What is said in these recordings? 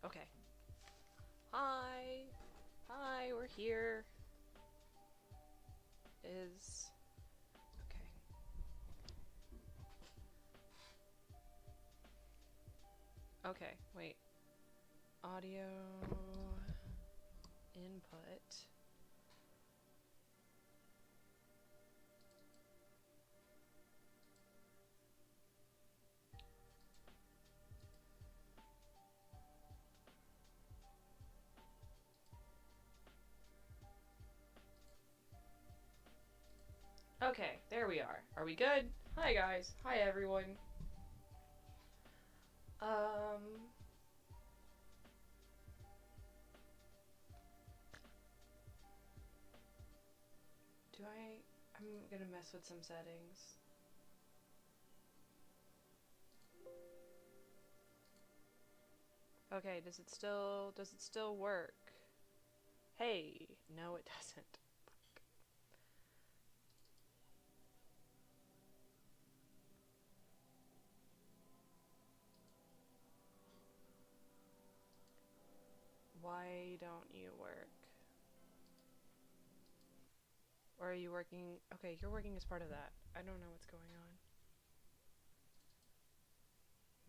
Okay. Hi. Hi, we're here. Is... Okay. Okay, wait. Audio... input... Okay, there we are. Are we good? Hi guys. Hi everyone. I'm gonna mess with some settings. Okay, does it still work? Hey, no it doesn't. Why don't you work? Or are you working? Okay, you're working as part of that. I don't know what's going on.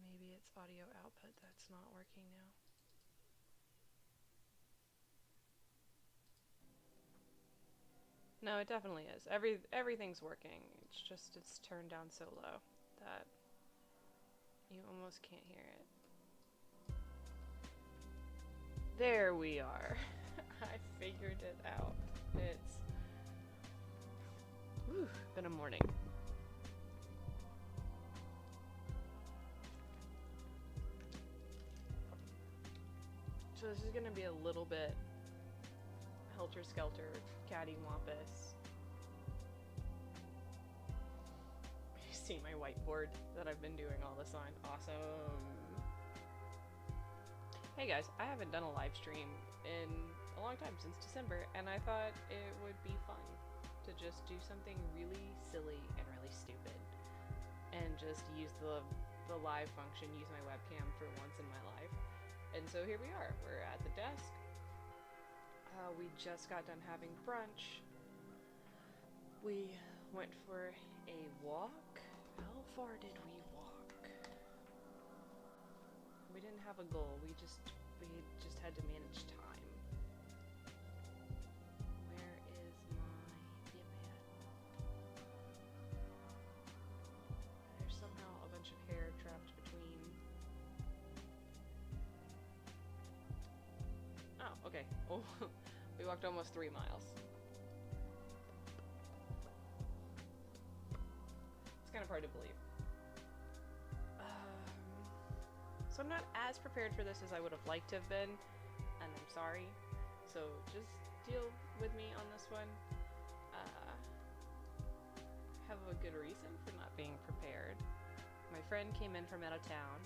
Maybe it's audio output that's not working now. No, it definitely is. Everything's working. It's just it's turned down so low that you almost can't hear it. There we are. I figured it out. It's been a morning. So this is gonna be a little bit helter-skelter, cattywampus. You see my whiteboard that I've been doing all this on? Awesome. Hey guys, I haven't done a live stream in a long time, since December, and I thought it would be fun to just do something really silly and really stupid and just use the live function, use my webcam for once in my life. And so here we are, we're at the desk. We just got done having brunch. We went for a walk. How far did we walk? We didn't have a goal, we just had to manage time. Where is my man? There's somehow a bunch of hair trapped between. Oh, okay. Oh, we walked almost 3 miles. It's kind of hard to believe. So I'm not as prepared for this as I would have liked to have been, and I'm sorry. So just deal with me on this one. Have a good reason for not being prepared. My friend came in from out of town,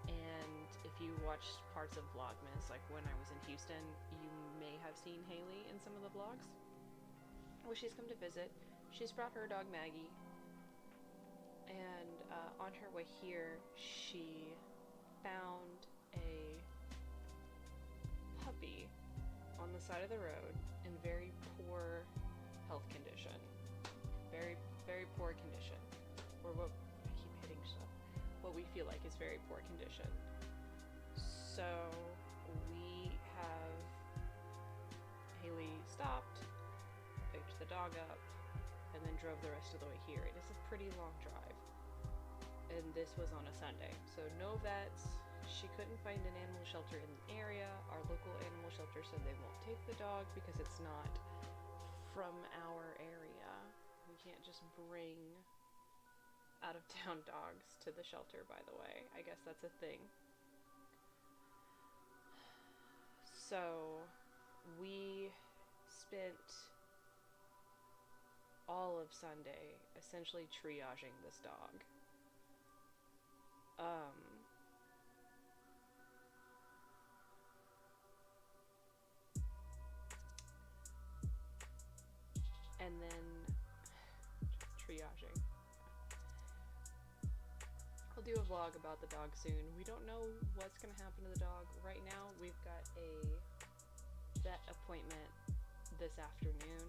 and if you watched parts of Vlogmas, like when I was in Houston, you may have seen Haley in some of the vlogs. Well, she's come to visit. She's brought her dog Maggie, and on her way here, she found a puppy on the side of the road in very poor health condition. Very, very poor condition. Or what, I keep hitting stuff. What we feel like is very poor condition. So we have Haley stopped, picked the dog up, and then drove the rest of the way here. It is a pretty long drive. And this was on a Sunday, so no vets. She couldn't find an animal shelter in the area. Our local animal shelter said they won't take the dog because it's not from our area. We can't just bring out-of-town dogs to the shelter, by the way. I guess that's a thing. So we spent all of Sunday essentially triaging this dog. And then triaging. I'll do a vlog about the dog soon. We don't know what's going to happen to the dog. Right now, we've got a vet appointment this afternoon.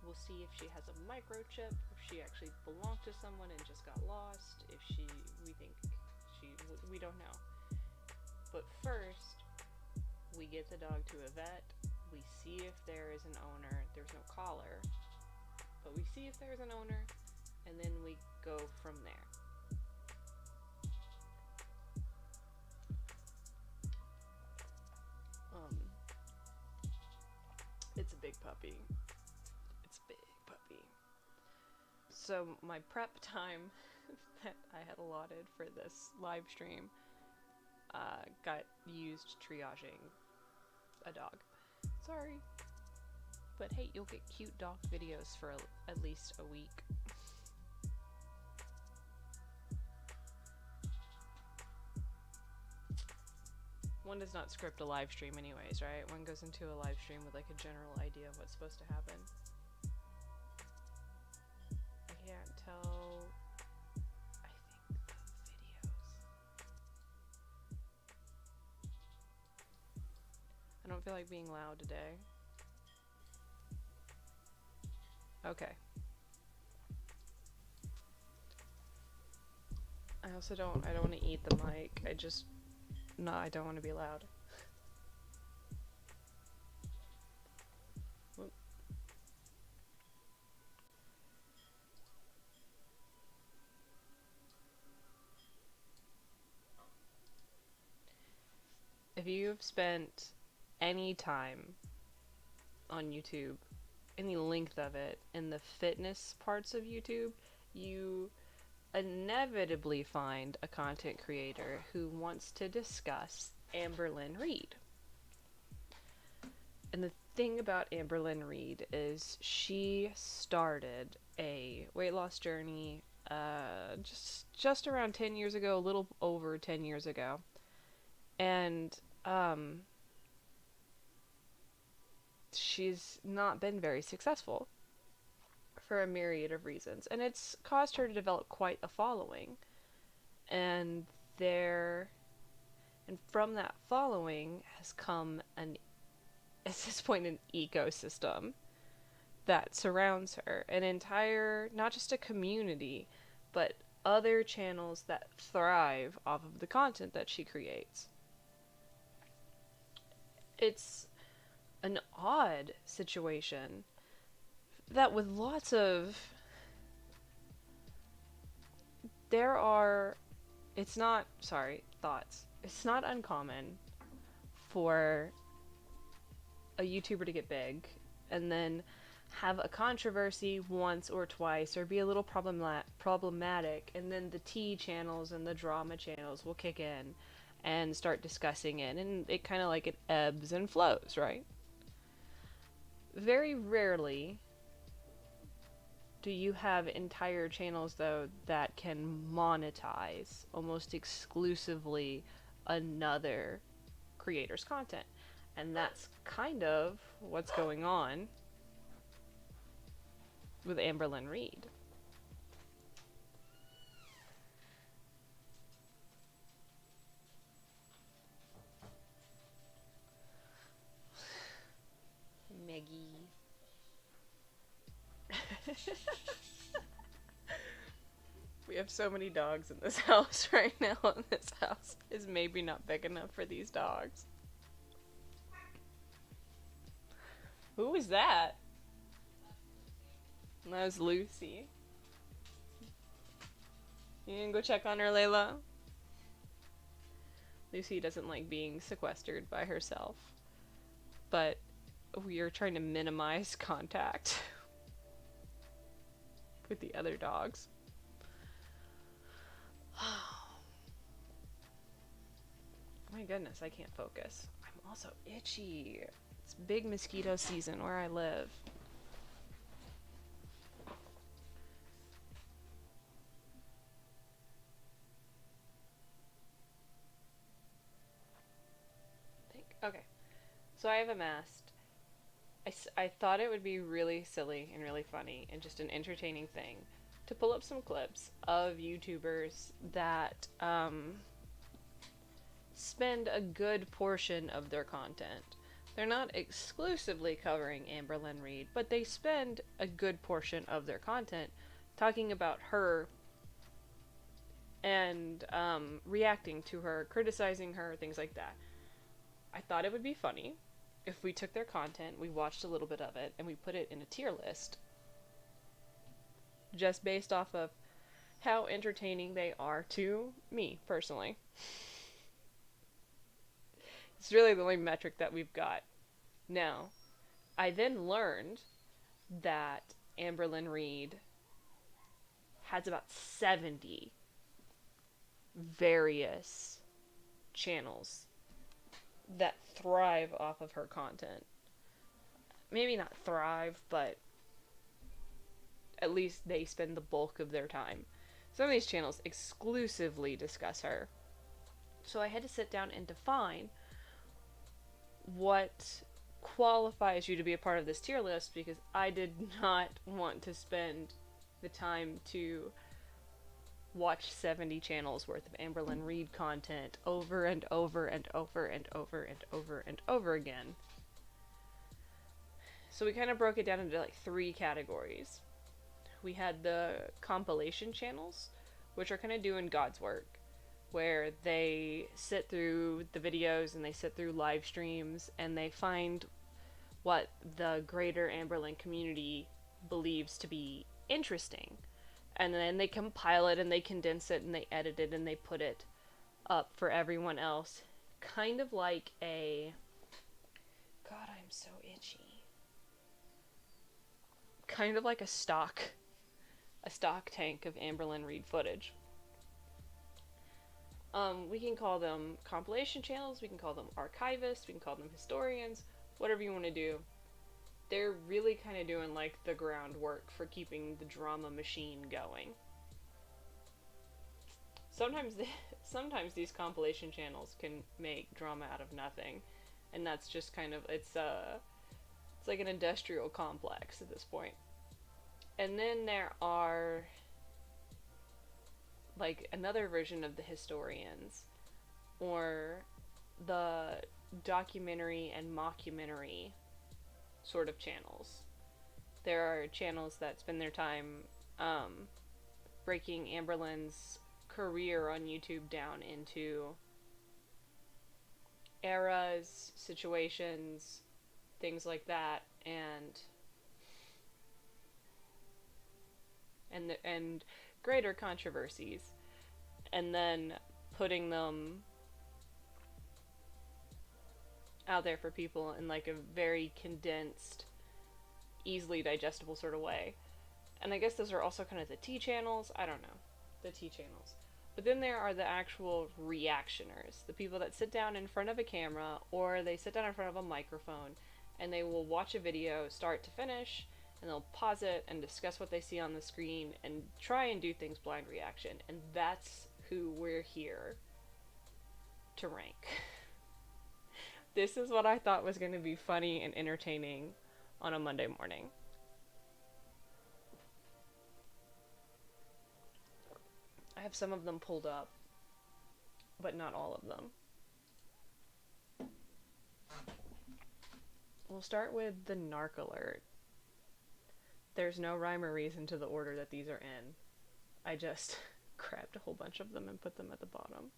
We'll see if she has a microchip, if she actually belonged to someone and just got lost, if we don't know. But first, we get the dog to a vet, we see if there is an owner. There's no collar, but we see if there's an owner, and then we go from there. It's a big puppy. It's a big puppy. So my prep time that I had allotted for this live stream got used triaging a dog. Sorry. But hey, you'll get cute dog videos for at least a week. One does not script a live stream anyways, right? One goes into a live stream with like a general idea of what's supposed to happen. I can't tell. I think the videos. I don't feel like being loud today. Okay. I don't want to eat the mic. I don't want to be loud. Whoop. If you've spent any time on YouTube, any length of it, in the fitness parts of YouTube, you inevitably find a content creator who wants to discuss Amberlynn Reid. And the thing about Amberlynn Reid is she started a weight loss journey just around 10 years ago, a little over 10 years ago. And she's not been very successful for a myriad of reasons, and it's caused her to develop quite a following. And from that following has come at this point, an ecosystem that surrounds her, an entire, not just a community, but other channels that thrive off of the content that she creates. It's an odd situation that with lots of it's not uncommon for a YouTuber to get big and then have a controversy once or twice or be a little problematic, and then the tea channels and the drama channels will kick in and start discussing it, and it kind of like it ebbs and flows, right? Very rarely do you have entire channels, though, that can monetize almost exclusively another creator's content. And that's kind of what's going on with Amberlynn Reid. Meggie. We have so many dogs in this house right now, and this house is maybe not big enough for these dogs. Who was that? That was Lucy. You gonna go check on her, Layla? Lucy doesn't like being sequestered by herself, but we are trying to minimize contact with the other dogs. My goodness, I can't focus. I'm also itchy. It's big mosquito season where I live. Okay, so I have amassed. I thought it would be really silly and really funny and just an entertaining thing to pull up some clips of YouTubers that spend a good portion of their content. They're not exclusively covering Amberlynn Reid, but they spend a good portion of their content talking about her and reacting to her, criticizing her, things like that. I thought it would be funny if we took their content, we watched a little bit of it, and we put it in a tier list. Just based off of how entertaining they are to me, personally. It's really the only metric that we've got. Now, I then learned that Amberlynn Reid has about 70 various channels that thrive off of her content. Maybe not thrive, but at least they spend the bulk of their time. Some of these channels exclusively discuss her. So I had to sit down and define what qualifies you to be a part of this tier list, because I did not want to spend the time to watch 70 channels worth of Amberlynn Reid content over and over and over and over and over and over again. So we kind of broke it down into like 3 categories. We had the compilation channels, which are kind of doing God's work, where they sit through the videos and they sit through live streams and they find what the greater Amberlynn community believes to be interesting. And then they compile it and they condense it and they edit it and they put it up for everyone else. Kind of like a... God, I'm so itchy. Kind of like a stock tank of Amberlynn Reid footage. We can call them compilation channels, we can call them archivists, we can call them historians, whatever you want to do. They're really kind of doing like the groundwork for keeping the drama machine going. Sometimes these compilation channels can make drama out of nothing, and that's just kind of, it's like an industrial complex at this point. And then there are like another version of the historians, or the documentary and mockumentary sort of channels. There are channels that spend their time breaking Amberlynn's career on YouTube down into eras, situations, things like that, and greater controversies, and then putting them out there for people in like a very condensed, easily digestible sort of way. And I guess those are also kind of the T channels. I don't know. The T channels. But then there are the actual reactioners. The people that sit down in front of a camera, or they sit down in front of a microphone, and they will watch a video start to finish, and they'll pause it and discuss what they see on the screen and try and do things blind reaction. And that's who we're here to rank. This is what I thought was going to be funny and entertaining on a Monday morning. I have some of them pulled up, but not all of them. We'll start with the narc alert. There's no rhyme or reason to the order that these are in. I just grabbed a whole bunch of them and put them at the bottom.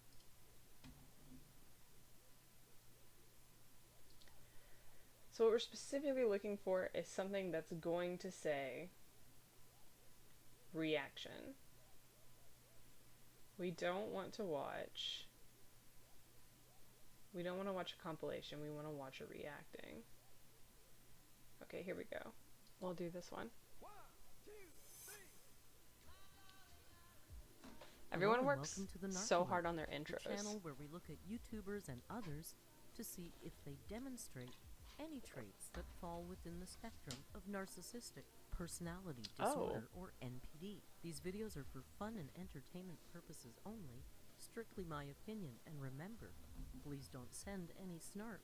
So what we're specifically looking for is something that's going to say reaction. We don't want to watch a compilation, we want to watch a reacting. Okay, here we go. We'll do this one. Everyone works so hard on their intros. The channel where we look at YouTubers and others to see if they demonstrate any traits that fall within the spectrum of narcissistic personality disorder, or NPD. These videos are for fun and entertainment purposes only, strictly my opinion, and remember, please don't send any snark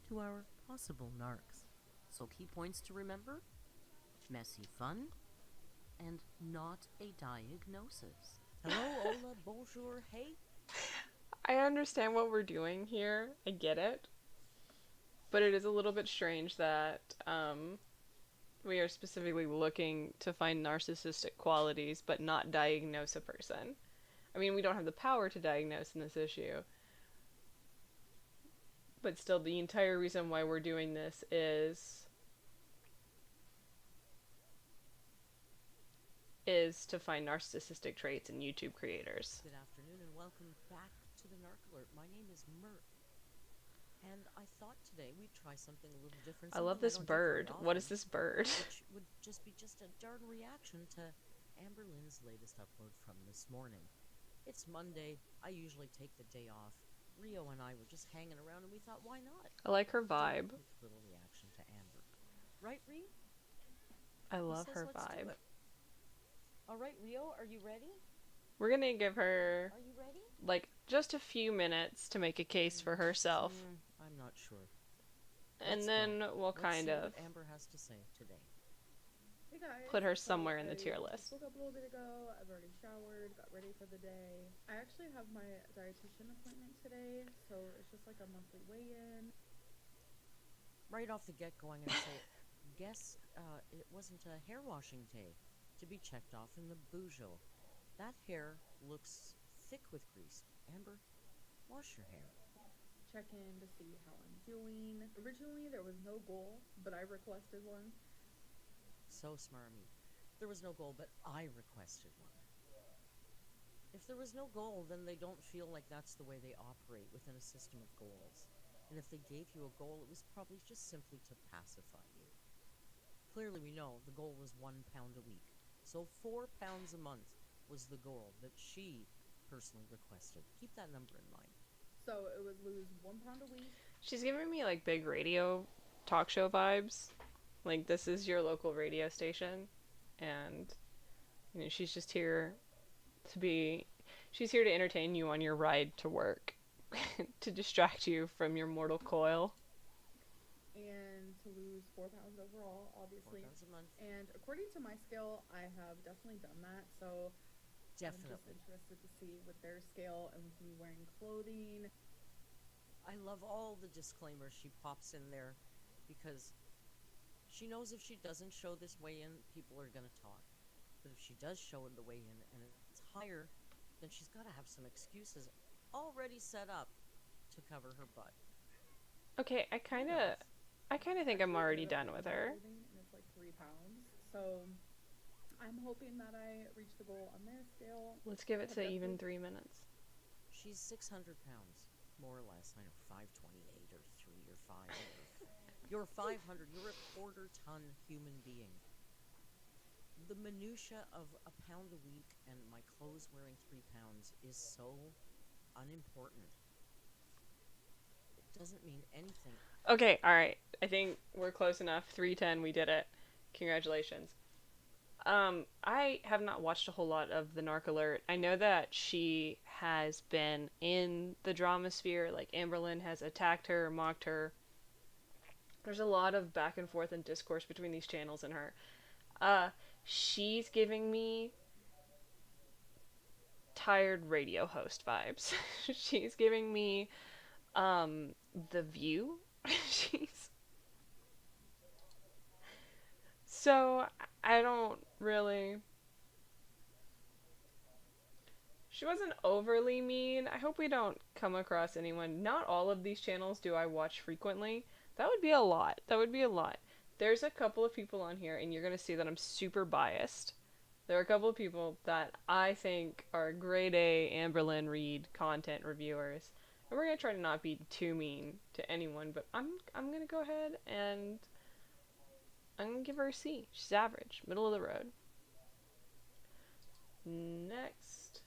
to our possible narcs. So key points to remember: messy fun, and not a diagnosis. Hello, hola, bonjour, hey. I understand what we're doing here. I get it. But it is a little bit strange that we are specifically looking to find narcissistic qualities but not diagnose a person. I mean, we don't have the power to diagnose in this issue. But still, the entire reason why we're doing this is to find narcissistic traits in YouTube creators. Good afternoon and welcome back to the Narc Alert. My name is Mert. And I thought today we'd try something a little different. I love this bird. What is this bird? Which would just be a darn reaction to Amberlynn's latest upload from this morning. It's Monday. I usually take the day off. Rio and I were just hanging around and we thought, why not? I like her vibe. Little reaction to Amber. Right, Rio? I love her vibe. All right, Rio, are you ready? We're gonna give her, are you ready? Like, just a few minutes to make a case for herself. I'm not sure. And then we'll kind of what Amber has to say today. Hey guys, put her somewhere in the tier list. I woke up a little bit ago. I've already showered, got ready for the day. I actually have my dietitian appointment today, so it's just like a monthly weigh-in. Right off the get-go, I'm going to say, guess it wasn't a hair washing day to be checked off in the Bujo. That hair looks thick with grease. Amber, wash your hair. Check in to see how I'm doing. Originally, there was no goal, but I requested one. So smarmy. There was no goal, but I requested one. If there was no goal, then they don't feel like that's the way they operate within a system of goals. And if they gave you a goal, it was probably just simply to pacify you. Clearly we know the goal was 1 pound a week. So 4 pounds a month was the goal that she personally requested. Keep that number in mind. So it would lose 1 pound a week. She's giving me like big radio talk show vibes. Like, this is your local radio station, and you know, she's just here she's here to entertain you on your ride to work, to distract you from your mortal coil. And to lose 4 pounds overall, obviously. 4 pounds a month. And according to my scale, I have definitely done that, so definitely. I'm just interested to see with their scale and with me wearing clothing. I love all the disclaimers she pops in there, because she knows if she doesn't show this weigh-in, people are going to talk. But if she does show in the weigh-in and it's higher, then she's got to have some excuses already set up to cover her butt. Okay, I kind of think I'm already done with her. And it's like 3 pounds, so I'm hoping that I reach the goal on their scale. Let's give it to even 3 minutes. She's 600 pounds, more or less. I know, 528 or 3 or 5. You're 500. You're a quarter-ton human being. The minutia of a pound a week and my clothes wearing 3 pounds is so unimportant. It doesn't mean anything. Okay, alright. I think we're close enough. 3:10, we did it. Congratulations. I have not watched a whole lot of the Narc Alert. I know that she has been in the drama sphere, like Amberlynn has attacked her, mocked her. There's a lot of back and forth and discourse between these channels and her. She's giving me tired radio host vibes. She's giving me, The View. So, I don't really... She wasn't overly mean. I hope we don't come across anyone. Not all of these channels do I watch frequently. That would be a lot. There's a couple of people on here, and you're going to see that I'm super biased. There are a couple of people that I think are grade A Amberlynn Reid content reviewers. And we're going to try to not be too mean to anyone, but I'm going to go ahead and I'm going to give her a C. She's average. Middle of the road. Next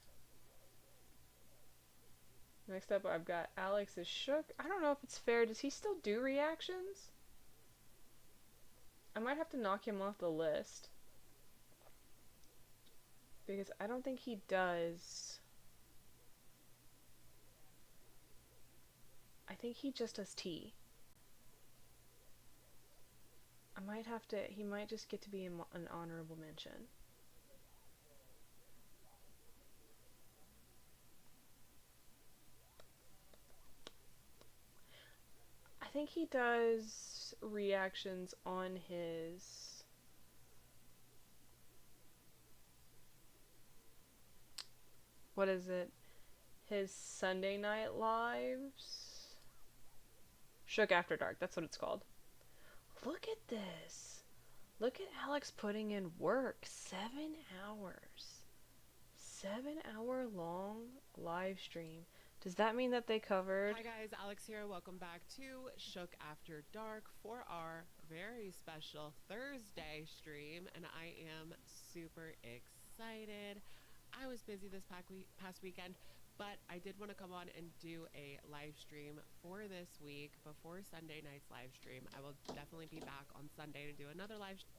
up, I've got Alex is Shook. I don't know if it's fair. Does he still do reactions? I might have to knock him off the list. Because I don't think he does. I think he just does tea. I might have to, he might just get to be an honorable mention. think he does reactions on his... What is it? His Sunday Night Lives? Shook After Dark, that's what it's called. Look at this. Look at Alex putting in work. 7 hours. 7-hour long live stream. Does that mean that they covered? Hi guys, Alex here. Welcome back to Shook After Dark for our very special Thursday stream, and I am super excited. I was busy this past weekend, but I did want to come on and do a live stream for this week before Sunday night's live stream. I will definitely be back on Sunday to do another live stream.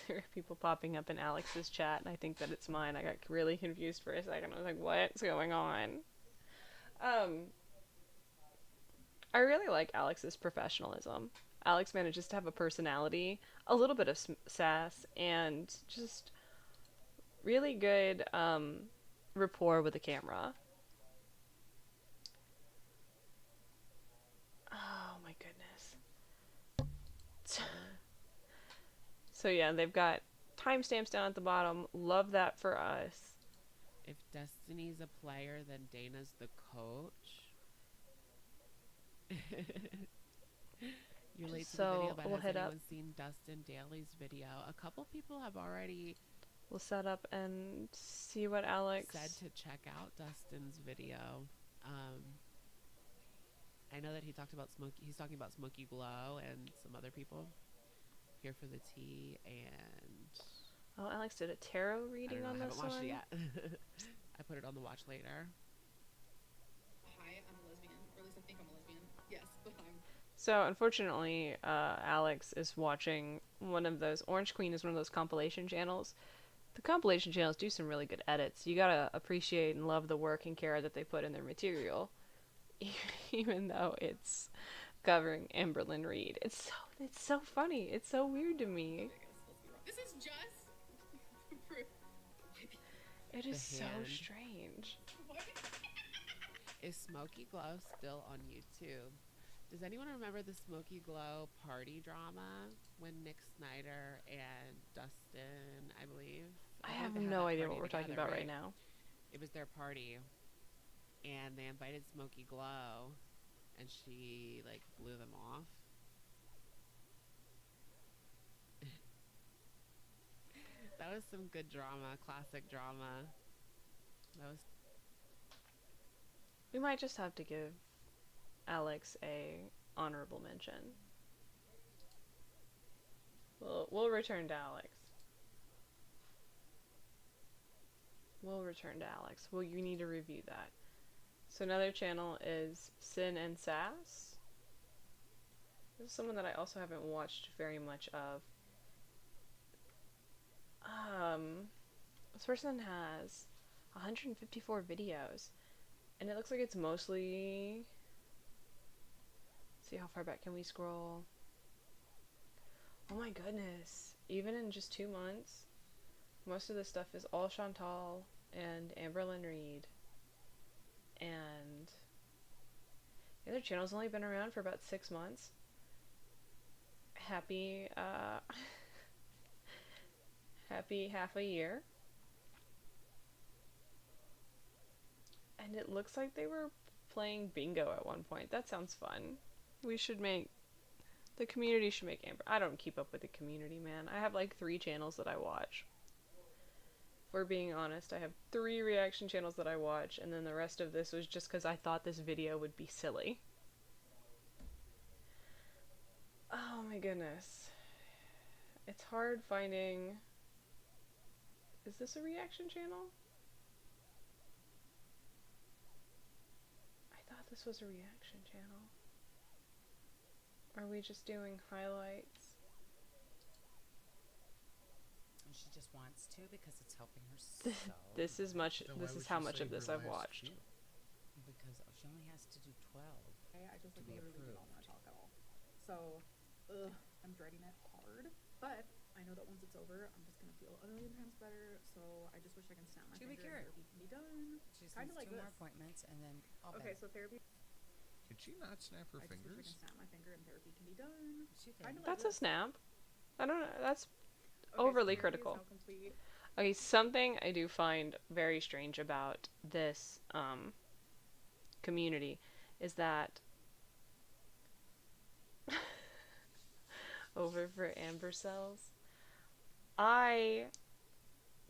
There are people popping up in Alex's chat, and I think that it's mine. I got really confused for a second. I was like, what's going on? I really like Alex's professionalism. Alex manages to have a personality, a little bit of sass, and just really good rapport with the camera. Oh my goodness. So yeah, they've got timestamps down at the bottom. Love that for us. If Destiny's a player, then Dana's the coach. You're late to the video, but we'll has anyone seen Dustin Daly's video? A couple people have already... We'll set up and see what Alex said to check out Dustin's video. I know that he's talking about Smoky Glow and some other people. Here for the tea, and oh, Alex did a tarot reading on this one. I haven't watched it yet. I put it on the watch later. Hi, I'm a lesbian, or at least I think I'm a lesbian. Yes, but I'm... So unfortunately, Alex is watching one of those. Orange Queen is one of those compilation channels. The compilation channels do some really good edits. You gotta appreciate and love the work and care that they put in their material, even though it's covering Amberlynn Reid. It's so funny. It's so weird to me. This is just proof. It is so strange. What? Is Smoky Glow still on YouTube? Does anyone remember the Smoky Glow party drama when Nick Snyder and Dustin, I believe? I have no idea what we're talking about right now. It was their party, and they invited Smoky Glow, and she like blew them off. That was some good drama, classic drama. That was. We might just have to give Alex a honorable mention. We'll return to Alex. Well, you need to review that. So another channel is Sin and Sass. This is someone that I also haven't watched very much of. This person has 154 videos, and it looks like it's mostly... Let's see, how far back can we scroll? Oh my goodness. Even in just 2 months, most of this stuff is all Chantal and Amberlynn Reid. And the other channel's only been around for about 6 months. Happy half a year. And it looks like they were playing bingo at one point. That sounds fun. The community should make Amber. I don't keep up with the community, man. I have like 3 channels that I watch. If we're being honest, I have 3 reaction channels that I watch, and then the rest of this was just because I thought this video would be silly. Oh my goodness. It's hard finding... Is this a reaction channel? I thought this was a reaction channel. Are we just doing highlights? She just wants to because it's helping her so. This is how much of this I've watched. Because she only has to do 12. I just to like be literally don't approved. want to talk at all. So, I'm dreading it hard. But I know that once it's over, I'm just gonna feel a million times better. So I just wish I can snap my To be finger and cured. therapy can be done. She just Kinda needs like 2 more this. appointments and then I'll Okay, bet. so therapy. Can she not snap her I just wish I fingers? can snap my finger and therapy can be done. She did. Kinda like That's a this. snap. I don't know. That's Okay, so overly therapy is critical. now complete. Okay, something I do find very strange about this community is that over for Amber cells. I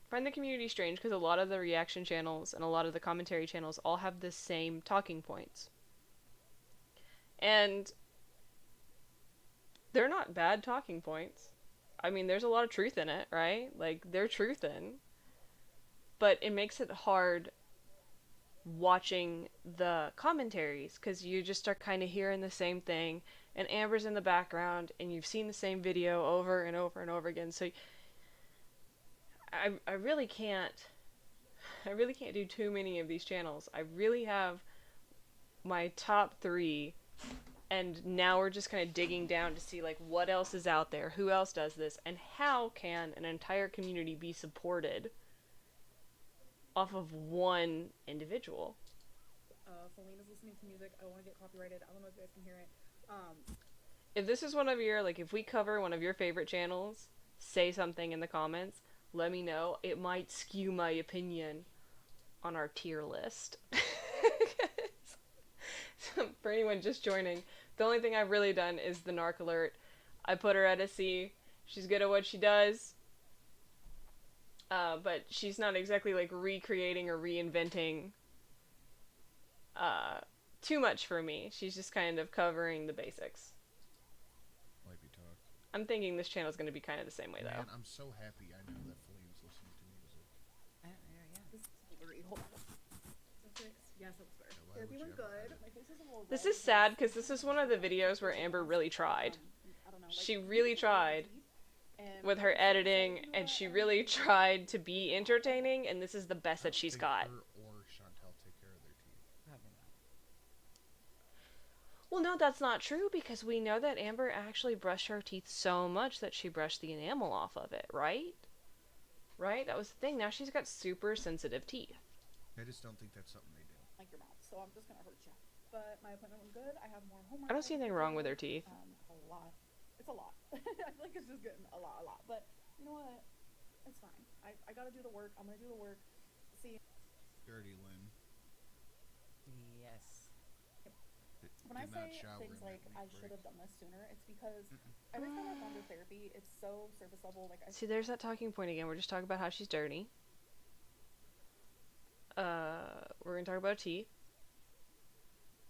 find the community strange because a lot of the reaction channels and a lot of the commentary channels all have the same talking points. And they're not bad talking points. I mean, there's a lot of truth in it, right? Like, they're truth in. But it makes it hard watching the commentaries because you just start kind of hearing the same thing, and Amber's in the background, and you've seen the same video over and over and over again. So I really can't do too many of these channels. I really have my top 3, and now we're just kind of digging down to see like what else is out there, who else does this, and how can an entire community be supported off of one individual. Felina's listening to music. I don't want to get copyrighted. I don't know if you guys can hear it. If this is one of your, like, if we cover one of your favorite channels, say something in the comments. Let me know. It might skew my opinion on our tier list. So, for anyone just joining, the only thing I've really done is the narc alert. I put her at a C. She's good at what she does. But she's not exactly, like, recreating or reinventing too much for me. She's just kind of covering the basics. Might be talk. I'm thinking this channel is going to be kind of the same way, though. Man, I'm so happy I know that Flame's listening to music. Yeah. This is blurry. Hold on. Is that fixed? Yes, that's better. Yeah, why Therapy would went you ever good. edit? My face is a little This red is sad because this is one of the videos where Amber really tried. I don't know, She like, really tried and with her I was like, editing, you know and what, she I really really tried to be entertaining, and this is the best I that don't she's think got. Her or Chantel take care of their teeth. Probably not. Well, no, that's not true, because we know that Amber actually brushed her teeth so much that she brushed the enamel off of it, right? Right? That was the thing. Now she's got super sensitive teeth. I just don't think that's something they do. like your mouth, so I'm just gonna hurt you. But my appointment went good. I have more homework. I don't see anything wrong with her teeth. A lot. It's a lot. I feel like it's just getting a lot. But you know what? It's fine. I gotta do the work. I'm gonna do the work. See, Dirty Lynn. Yes. when I Did not say shower things in that like week I break. should have done this sooner, it's because every time I've gone to therapy, it's so surface level. Like I See, there's that talking point again. We're just talking about how she's dirty. We're gonna talk about teeth.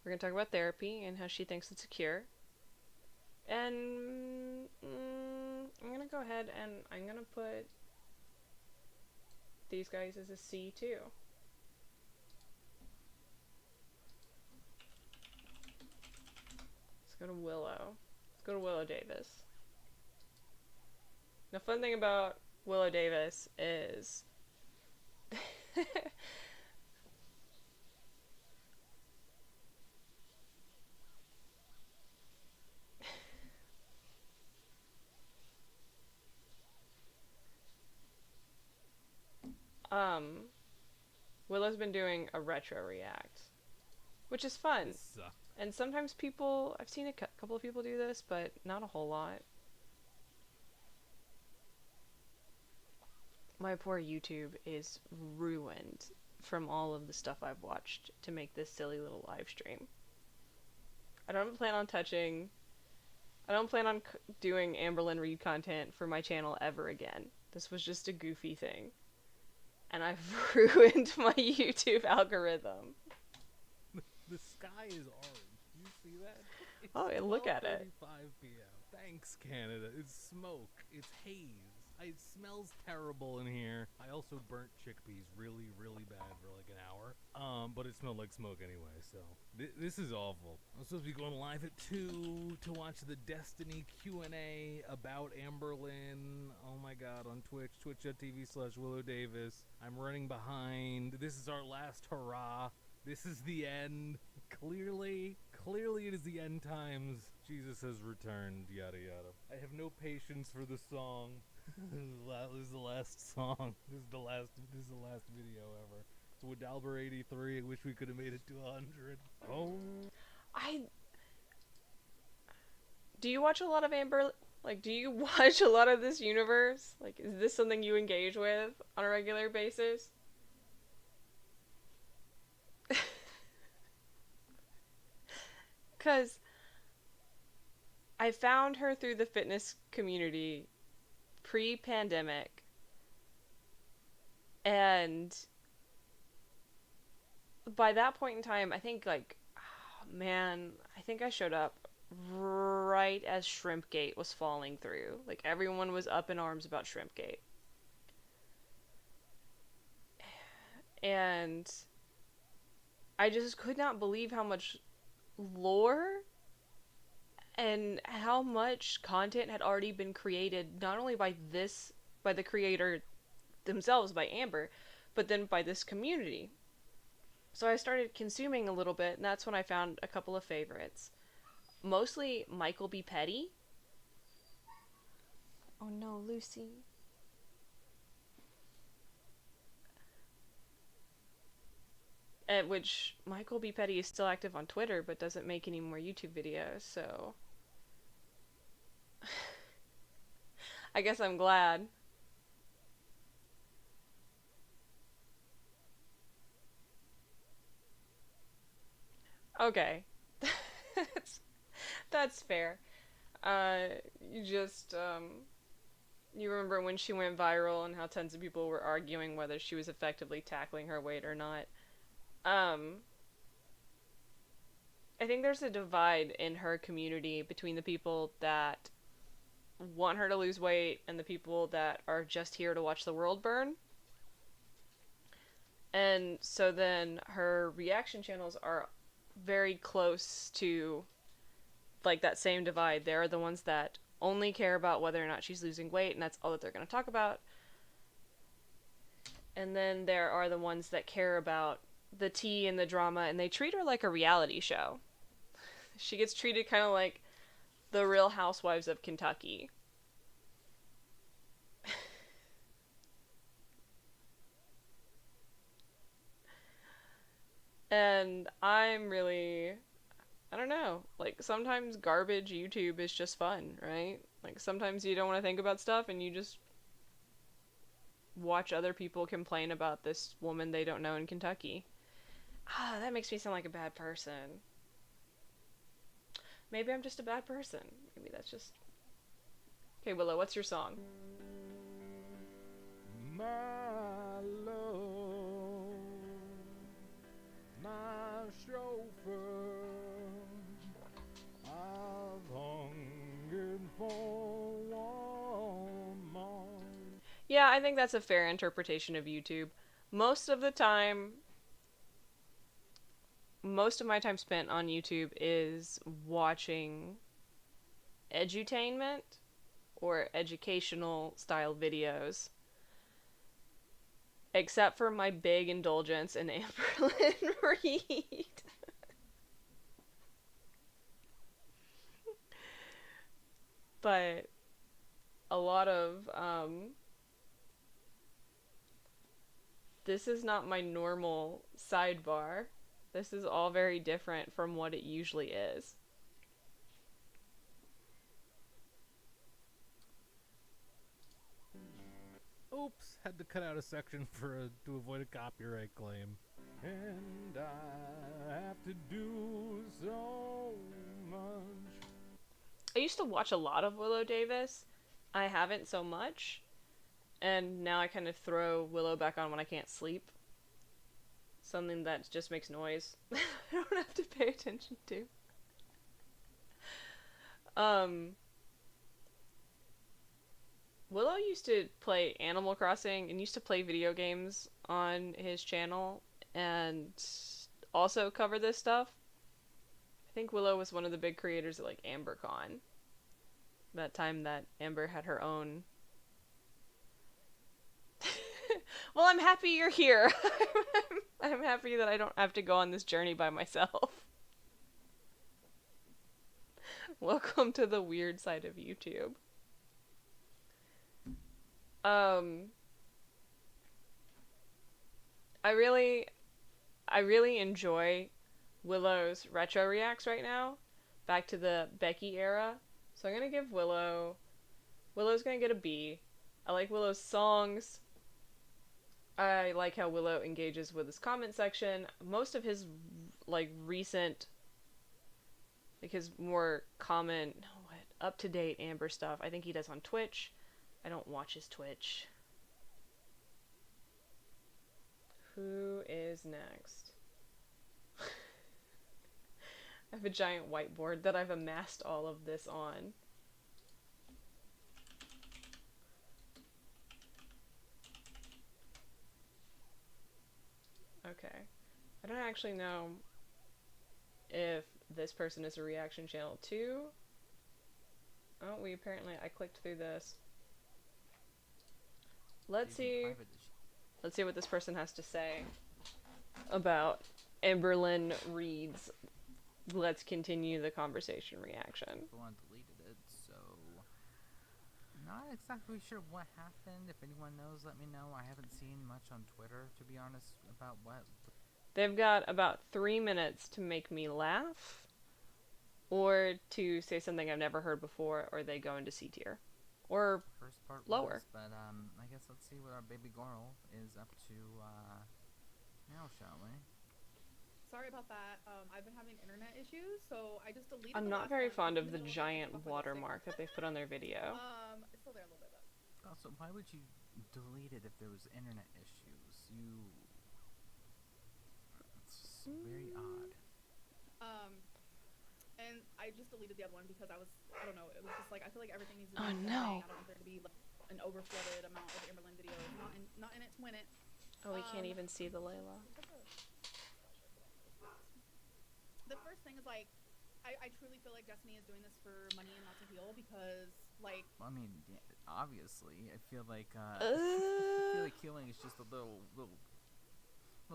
We're gonna talk about therapy and how she thinks it's a cure. And I'm gonna go ahead and I'm gonna put these guys as a C too. Let's go to Willow. Let's go to Willow Davis. The fun thing about Willow Davis is Willow's been doing a retro react, which is fun. And sometimes people, I've seen a couple of people do this, but not a whole lot. My poor YouTube is ruined from all of the stuff I've watched to make this silly little live stream. I don't plan on doing Amberlynn Reid content for my channel ever again. This was just a goofy thing. And I've ruined my YouTube algorithm. The sky is orange. Do you see that? It's Oh, yeah, look at it. 12:35 p.m. Thanks, Canada. It's smoke. It's haze. It smells terrible in here. I also burnt chickpeas really, really bad for like an hour. But it smelled like smoke anyway, so this is awful. I'm supposed to be going live at 2 to watch the Destiny Q&A about Amberlynn. Oh my god, on Twitch, twitch.tv/Willow Davis. I'm running behind. This is our last hurrah. This is the end. Clearly it is the end times. Jesus has returned, yada yada. I have no patience for the song. This is the last song. This is the last video ever. So with Dalber 83, I wish we could have made it to 100. Oh. I do you watch a lot of Amber? Like, do you watch a lot of this universe? Like, is this something you engage with on a regular basis? Because I found her through the fitness community pre-pandemic, and by that point in time, I think, like, oh, man, I think I showed up right as Shrimpgate was falling through. Like, everyone was up in arms about Shrimpgate. And I just could not believe how much lore and how much content had already been created, not only by the creator themselves, by Amber, but then by this community. So I started consuming a little bit, and that's when I found a couple of favorites. Mostly Michael B. Petty. Oh no, Lucy. At which Michael B. Petty is still active on Twitter, but doesn't make any more YouTube videos, so I guess I'm glad. Okay. That's fair. You just, you remember when she went viral and how tons of people were arguing whether she was effectively tackling her weight or not. I think there's a divide in her community between the people that want her to lose weight and the people that are just here to watch the world burn. And so then her reaction channels are very close to, like, that same divide. They're the ones that only care about whether or not she's losing weight, and that's all that they're going to talk about. And then there are the ones that care about the tea and the drama, and they treat her like a reality show. She gets treated kind of like the Real Housewives of Kentucky. And I'm really, I don't know, like, sometimes garbage YouTube is just fun, right? Like, sometimes you don't want to think about stuff and you just watch other people complain about this woman they don't know in Kentucky. Ah, that makes me sound like a bad person. Maybe I'm just a bad person. Maybe that's just... Okay, Willow, what's your song? My love, my chauffeur, I've hungered for one more. Yeah, I think that's a fair interpretation of YouTube. Most of my time spent on YouTube is watching edutainment or educational style videos. Except for my big indulgence in Amberlynn Reid. But a lot of, this is not my normal sidebar. This is all very different from what it usually is. Oops, had to cut out a section to avoid a copyright claim. And I have to do so much. I used to watch a lot of Willow Davis. I haven't so much. And now I kind of throw Willow back on when I can't sleep. Something that just makes noise. I don't have to pay attention to. Willow used to play Animal Crossing and used to play video games on his channel and also cover this stuff. I think Willow was one of the big creators at, like, AmberCon. That time that Amber had her own... Well, I'm happy you're here. I'm happy that I don't have to go on this journey by myself. Welcome to the weird side of YouTube. I really enjoy Willow's retro reacts right now. Back to the Becky era. So I'm gonna give Willow's gonna get a B. I like Willow's songs. I like how Willow engages with his comment section. Most of his, like, recent, like, his more common, up-to-date Amber stuff, I think he does on Twitch. I don't watch his Twitch. Who is next? I have a giant whiteboard that I've amassed all of this on. Okay. I don't actually know if this person is a reaction channel too. Oh, I clicked through this. Let's see what this person has to say about Amberlynn Reid's Let's Continue the Conversation reaction. Everyone deleted it, so not exactly sure what happened. If anyone knows, let me know. I haven't seen much on Twitter, to be honest, about what. They've got about 3 minutes to make me laugh, or to say something I've never heard before, or they go into C tier. Or First part lower. Was, but I guess let's see what our baby girl is up to now, shall we? Sorry about that. I've been having internet issues, so I just deleted. I'm the not last very one fond in of the the middle giant of watermark that they've put on their video. It's still there a little bit, but. Also, why would you delete it if there was internet issues? It's very odd. And I just deleted the other one because I don't know, it was just like, I feel like everything needs to be Oh, one no. thing. I don't want there to be like an overflooded amount of Amberlynn videos, not in it to win it. Oh, we can't even see the Layla. The first thing is like, I truly feel like Destiny is doing this for money and not to heal because like. Well, I mean, yeah, obviously, I feel like healing is just a little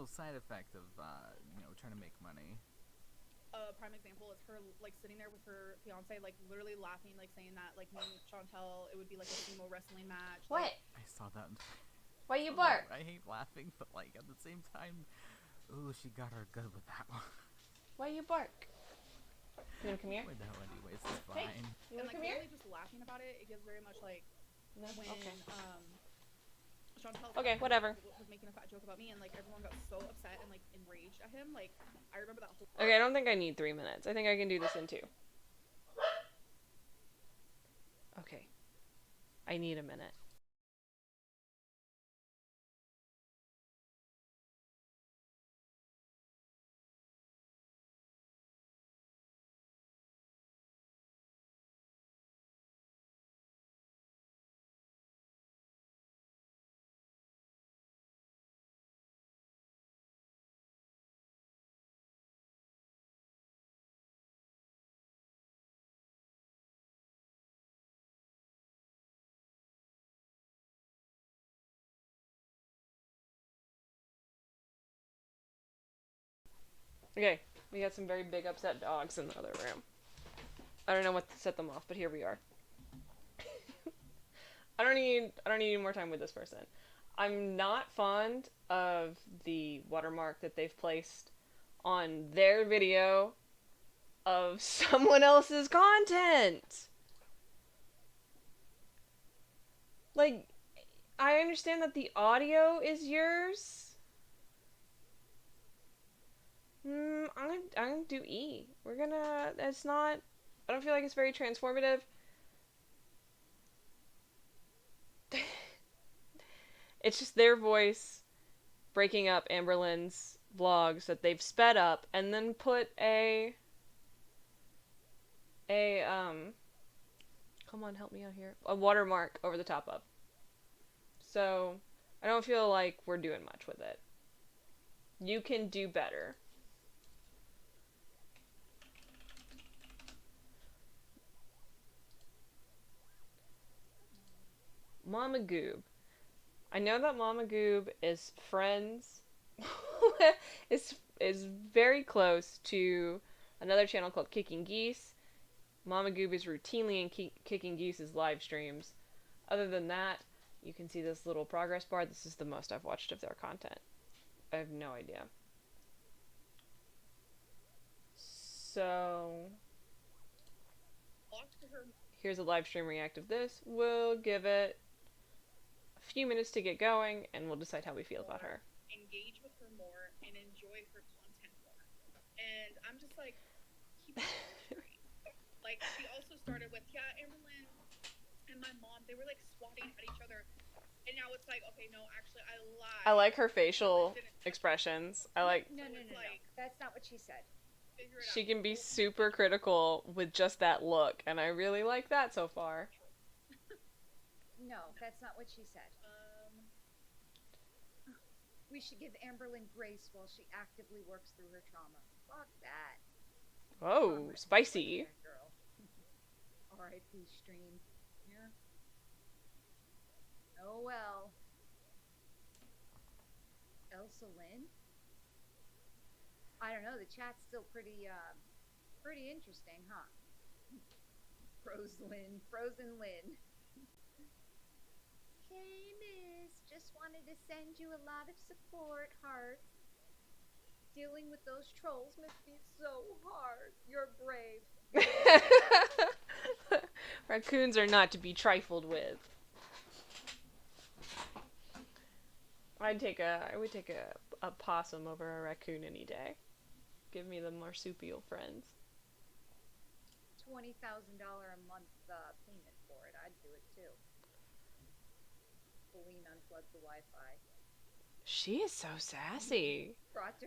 side effect of trying to make money. A prime example is her like sitting there with her fiance, like literally laughing, like saying that like me and Chantel, it would be like a sumo wrestling match. What? Like, I saw that. Why you bark? I hate laughing, but like at the same time, ooh, she got her good with that one. Why you bark? You wanna come here? What the hell, anyways, it's fine. Hey, you and wanna like come here? literally just laughing about it, it gives very much like No? when Okay. Chantel Okay, whatever. was making a fat joke about me and like everyone got so upset and like enraged at him. Like I remember that whole. Okay, I don't think I need 3 minutes. I think I can do this in 2. Okay. I need a minute. Okay, we got some very big upset dogs in the other room. I don't know what to set them off, but here we are. I don't need any more time with this person. I'm not fond of the watermark that they've placed on their video of someone else's content. Like, I understand that the audio is yours. I'm gonna do E. It's not, I don't feel like it's very transformative. It's just their voice breaking up Amberlynn's vlogs that they've sped up and then put a come on, help me out here. A watermark over the top of. So, I don't feel like we're doing much with it. You can do better. Mama Goob. I know that Mama Goob is friends is very close to another channel called Kicking Geese. Mama Goob is routinely in Kicking Geese's live streams. Other than that, you can see this little progress bar. This is the most I've watched of their content. I have no idea. So here's a live stream react of this. We'll give it a few minutes to get going, and we'll decide how we feel about her. Engage with her more and enjoy her content more. And I'm just like, keep it straight. Like, she also started with, Amberlynn and my mom, they were like swatting at each other. And now it's like, okay, no, actually, I lied. I like her facial expressions. I like. No. That's not what she said. She can be super critical with just that look, and I really like that so far. No, that's not what she said. We should give Amberlynn grace while she actively works through her trauma. Fuck that. Oh, spicy. Girl. R.I.P. stream. Yeah. Oh well. Elsa Lynn? I don't know, the chat's still pretty interesting, huh? Frozen Lynn. Hey, miss, just wanted to send you a lot of support, hearts. Dealing with those trolls must be so hard. You're brave. Raccoons are not to be trifled with. I would take a possum over a raccoon any day. Give me the marsupial friends. $20,000 a month payment for it. I'd do it too. Pauline unplugged the Wi-Fi. She is so sassy. Bought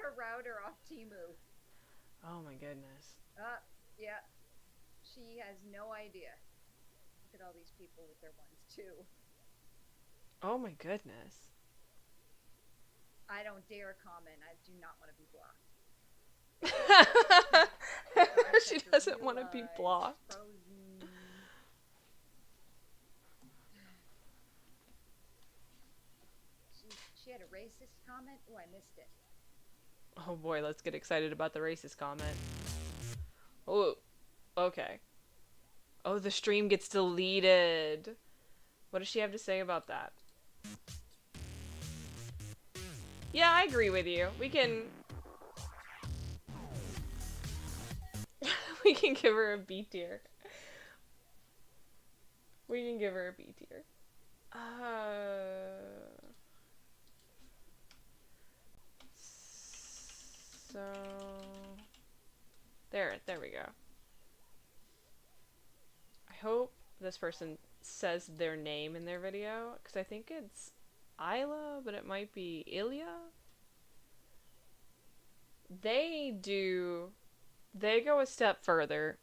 her router off Temu. Oh my goodness. Yeah. She has no idea. Look at all these people with their ones too. Oh my goodness. I don't dare comment. I do not want to be blocked. She doesn't want to be blocked. She had a racist comment? Oh, I missed it. Oh boy, let's get excited about the racist comment. Oh, okay. Oh, the stream gets deleted. What does she have to say about that? Yeah, I agree with you. We can... we can give her a B tier. We can give her a B tier. So... There we go. I hope this person says their name in their video, because I think it's Isla, but it might be Ilya. They go a step further,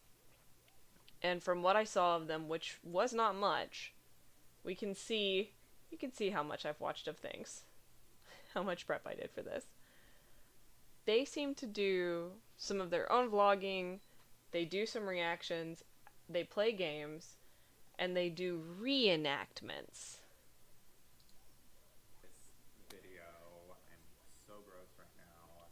and from what I saw of them, which was not much, you can see how much I've watched of things. How much prep I did for this. They seem to do some of their own vlogging, they do some reactions, they play games, and they do reenactments. This video, I'm so gross right now.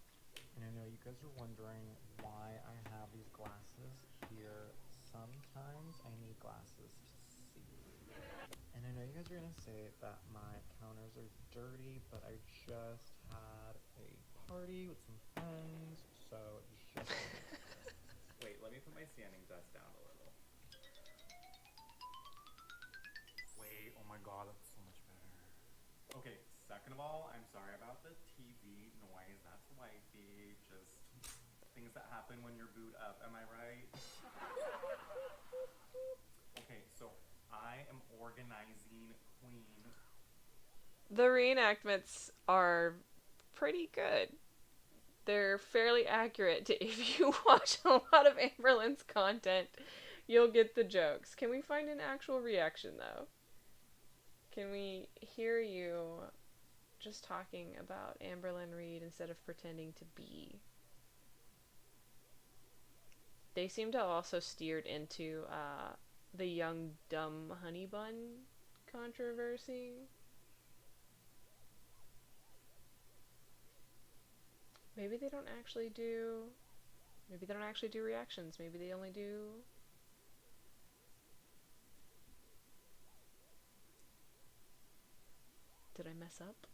And I know you guys are wondering why I have these glasses here. Sometimes I need glasses to see. And I know you guys are gonna say that my counters are dirty, but I just had a party with some friends, so just... Wait, let me put my standing desk down a little. Wait, oh my god, that's so much better. Okay, second of all, I'm sorry about the TV noise. That's wifey. Just things that happen when you're boot up. Am I right? Okay, so I am organizing Queen. The reenactments are pretty good. They're fairly accurate. If you watch a lot of Amberlynn's content, you'll get the jokes. Can we find an actual reaction, though? Can we hear you just talking about Amberlynn Reid instead of pretending to be? They seem to have also steered into the young dumb honey bun controversy. Maybe they don't actually do reactions. Maybe they only do... Did I mess up?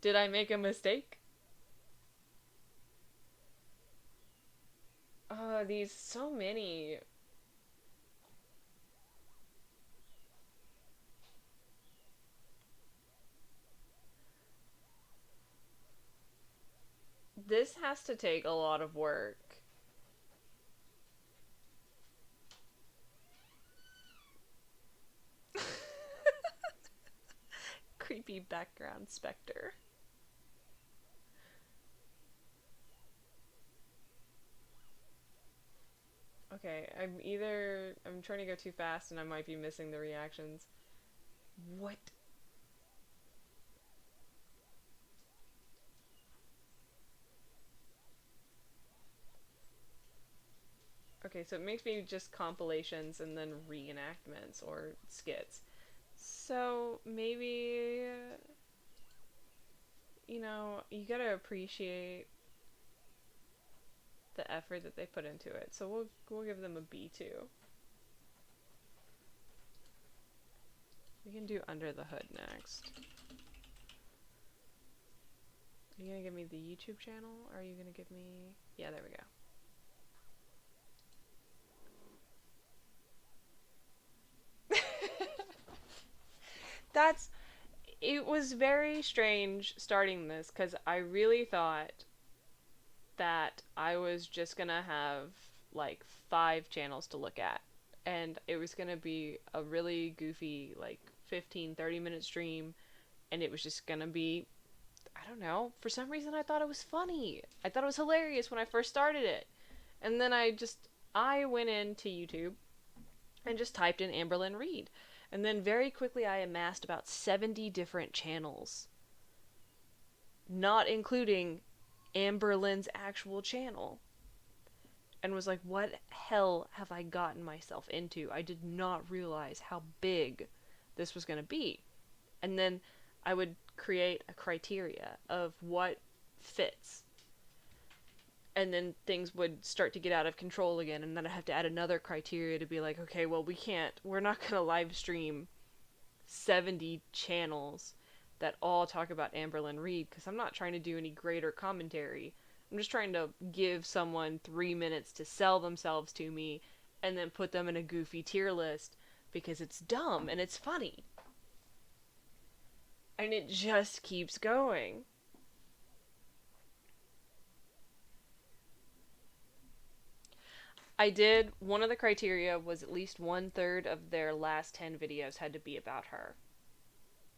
Did I make a mistake? these so many. This has to take a lot of work. Creepy background specter. Okay, I'm trying to go too fast and I might be missing the reactions. What? Okay, so it makes me just compilations and then reenactments or skits. So maybe, you know, you gotta appreciate the effort that they put into it. So we'll give them a B2. We can do Under the Hood next. Are you gonna give me the YouTube channel? Or are you gonna give me... Yeah, there we go. It was very strange starting this, because I really thought that I was just gonna have, like, 5 channels to look at. And it was gonna be a really goofy, like, 15-30 minute stream, and it was just gonna be, I don't know, for some reason I thought it was funny. I thought it was hilarious when I first started it. And then I went into YouTube and just typed in Amberlynn Reid. And then very quickly I amassed about 70 different channels. Not including Amberlynn's actual channel. And was like, what hell have I gotten myself into? I did not realize how big this was going to be. And then I would create a criteria of what fits. And then things would start to get out of control again, and then I have to add another criteria to be like, okay, well, we're not going to live stream 70 channels that all talk about Amberlynn Reid, because I'm not trying to do any greater commentary. I'm just trying to give someone 3 minutes to sell themselves to me, and then put them in a goofy tier list, because it's dumb and it's funny. And it just keeps going. One of the criteria was at least 1/3 of their last 10 videos had to be about her.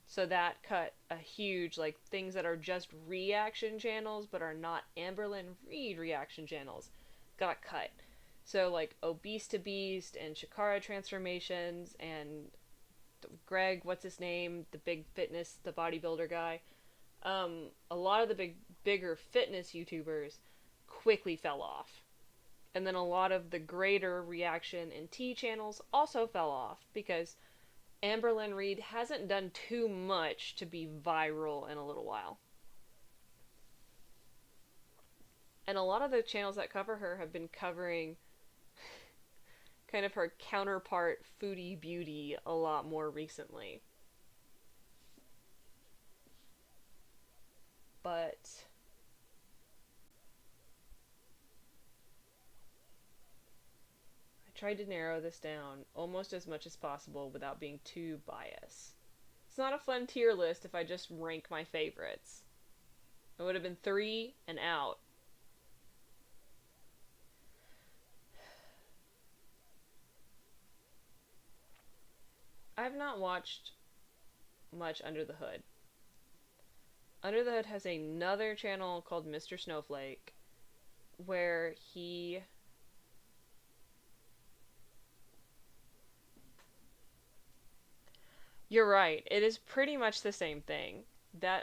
So that cut a huge, like, things that are just reaction channels but are not Amberlynn Reid reaction channels got cut. So, like, Obese to Beast and Shakara transformations and Greg, what's his name? The big fitness, the bodybuilder guy. A lot of the bigger fitness YouTubers quickly fell off. And then a lot of the greater reaction and tea channels also fell off because Amberlynn Reid hasn't done too much to be viral in a little while. And a lot of the channels that cover her have been covering kind of her counterpart Foodie Beauty a lot more recently. But tried to narrow this down almost as much as possible without being too biased. It's not a fun tier list if I just rank my favorites. It would have been 3 and out. I've not watched much Under the Hood. Under the Hood has another channel called Mr. Snowflake where he... You're right. It is pretty much the same thing.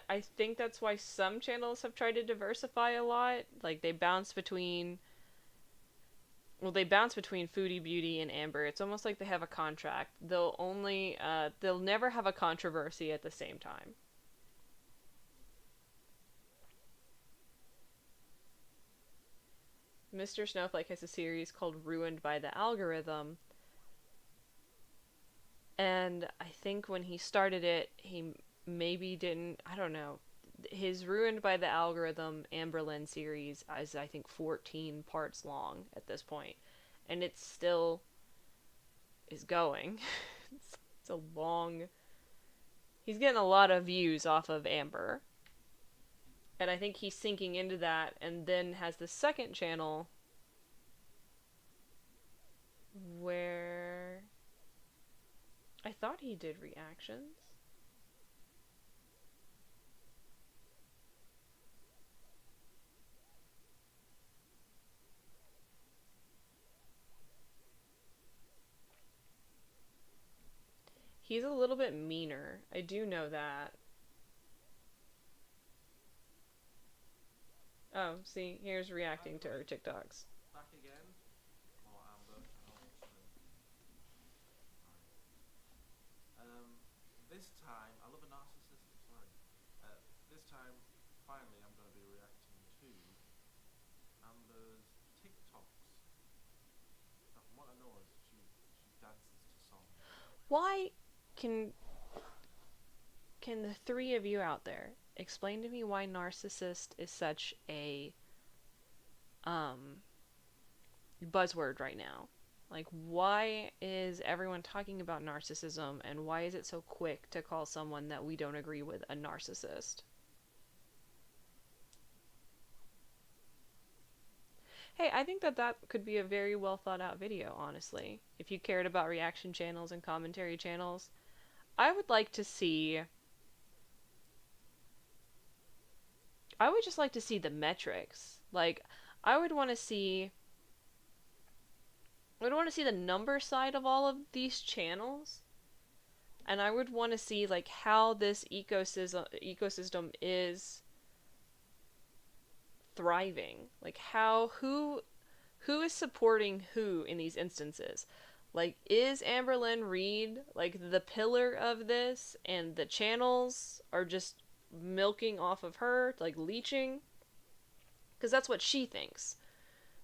I think that's why some channels have tried to diversify a lot. Like, they bounce between Foodie Beauty and Amber. It's almost like they have a contract. They'll never have a controversy at the same time. Mr. Snowflake has a series called Ruined by the Algorithm. And I think when he started it, he maybe didn't, I don't know, his Ruined by the Algorithm Amberlynn series is, I think, 14 parts long at this point, and it still is going. It's a long... He's getting a lot of views off of Amber. And I think he's sinking into that, and then has the second channel where I thought he did reactions. He's a little bit meaner. I do know that. Oh, see, here's reacting to her TikToks. Back again. More Amber and also. This time, I love a narcissistic. Sorry. This time, finally, I'm going to be reacting to Amber's TikToks. Now, from what I know, is she dances to songs. Why can the three of you out there explain to me why narcissist is such a buzzword right now? Like, why is everyone talking about narcissism, and why is it so quick to call someone that we don't agree with a narcissist? Hey, I think that could be a very well thought out video, honestly. If you cared about reaction channels and commentary channels, I would like to see... I would just like to see the metrics. Like, I would want to see the number side of all of these channels. And I would want to see, like, how this ecosystem is thriving. Like, who is supporting who in these instances? Like, is Amberlynn Reid, like, the pillar of this, and the channels are just milking off of her, like, leeching? Because that's what she thinks.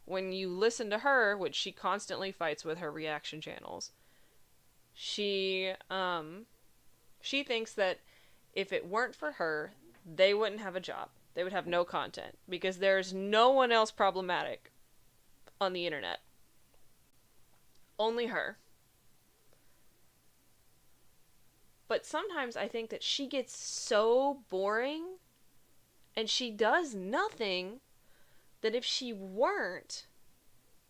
When you listen to her, which she constantly fights with her reaction channels, she thinks that if it weren't for her, they wouldn't have a job. They would have no content. Because there's no one else problematic on the internet. Only her. But sometimes I think that she gets so boring and she does nothing that if she weren't,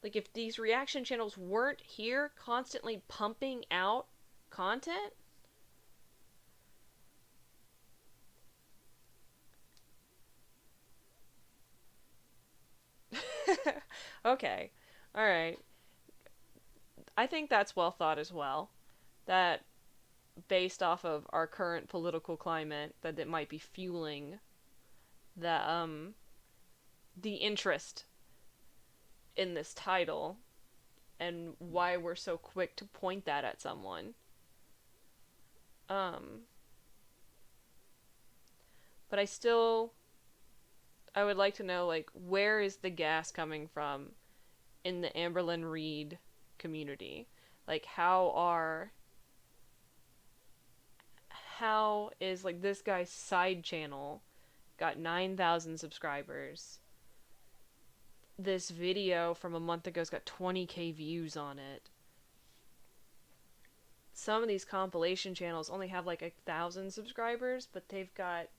like, if these reaction channels weren't here constantly pumping out content, okay, alright. I think that's well thought as well. That based off of our current political climate, that it might be fueling the interest in this title, and why we're so quick to point that at someone. But I would like to know, like, where is the gas coming from in the Amberlynn Reid community? Like, how is, like, this guy's side channel got 9,000 subscribers. This video from a month ago's got 20k views on it. Some of these compilation channels only have like 1,000 subscribers, but they've got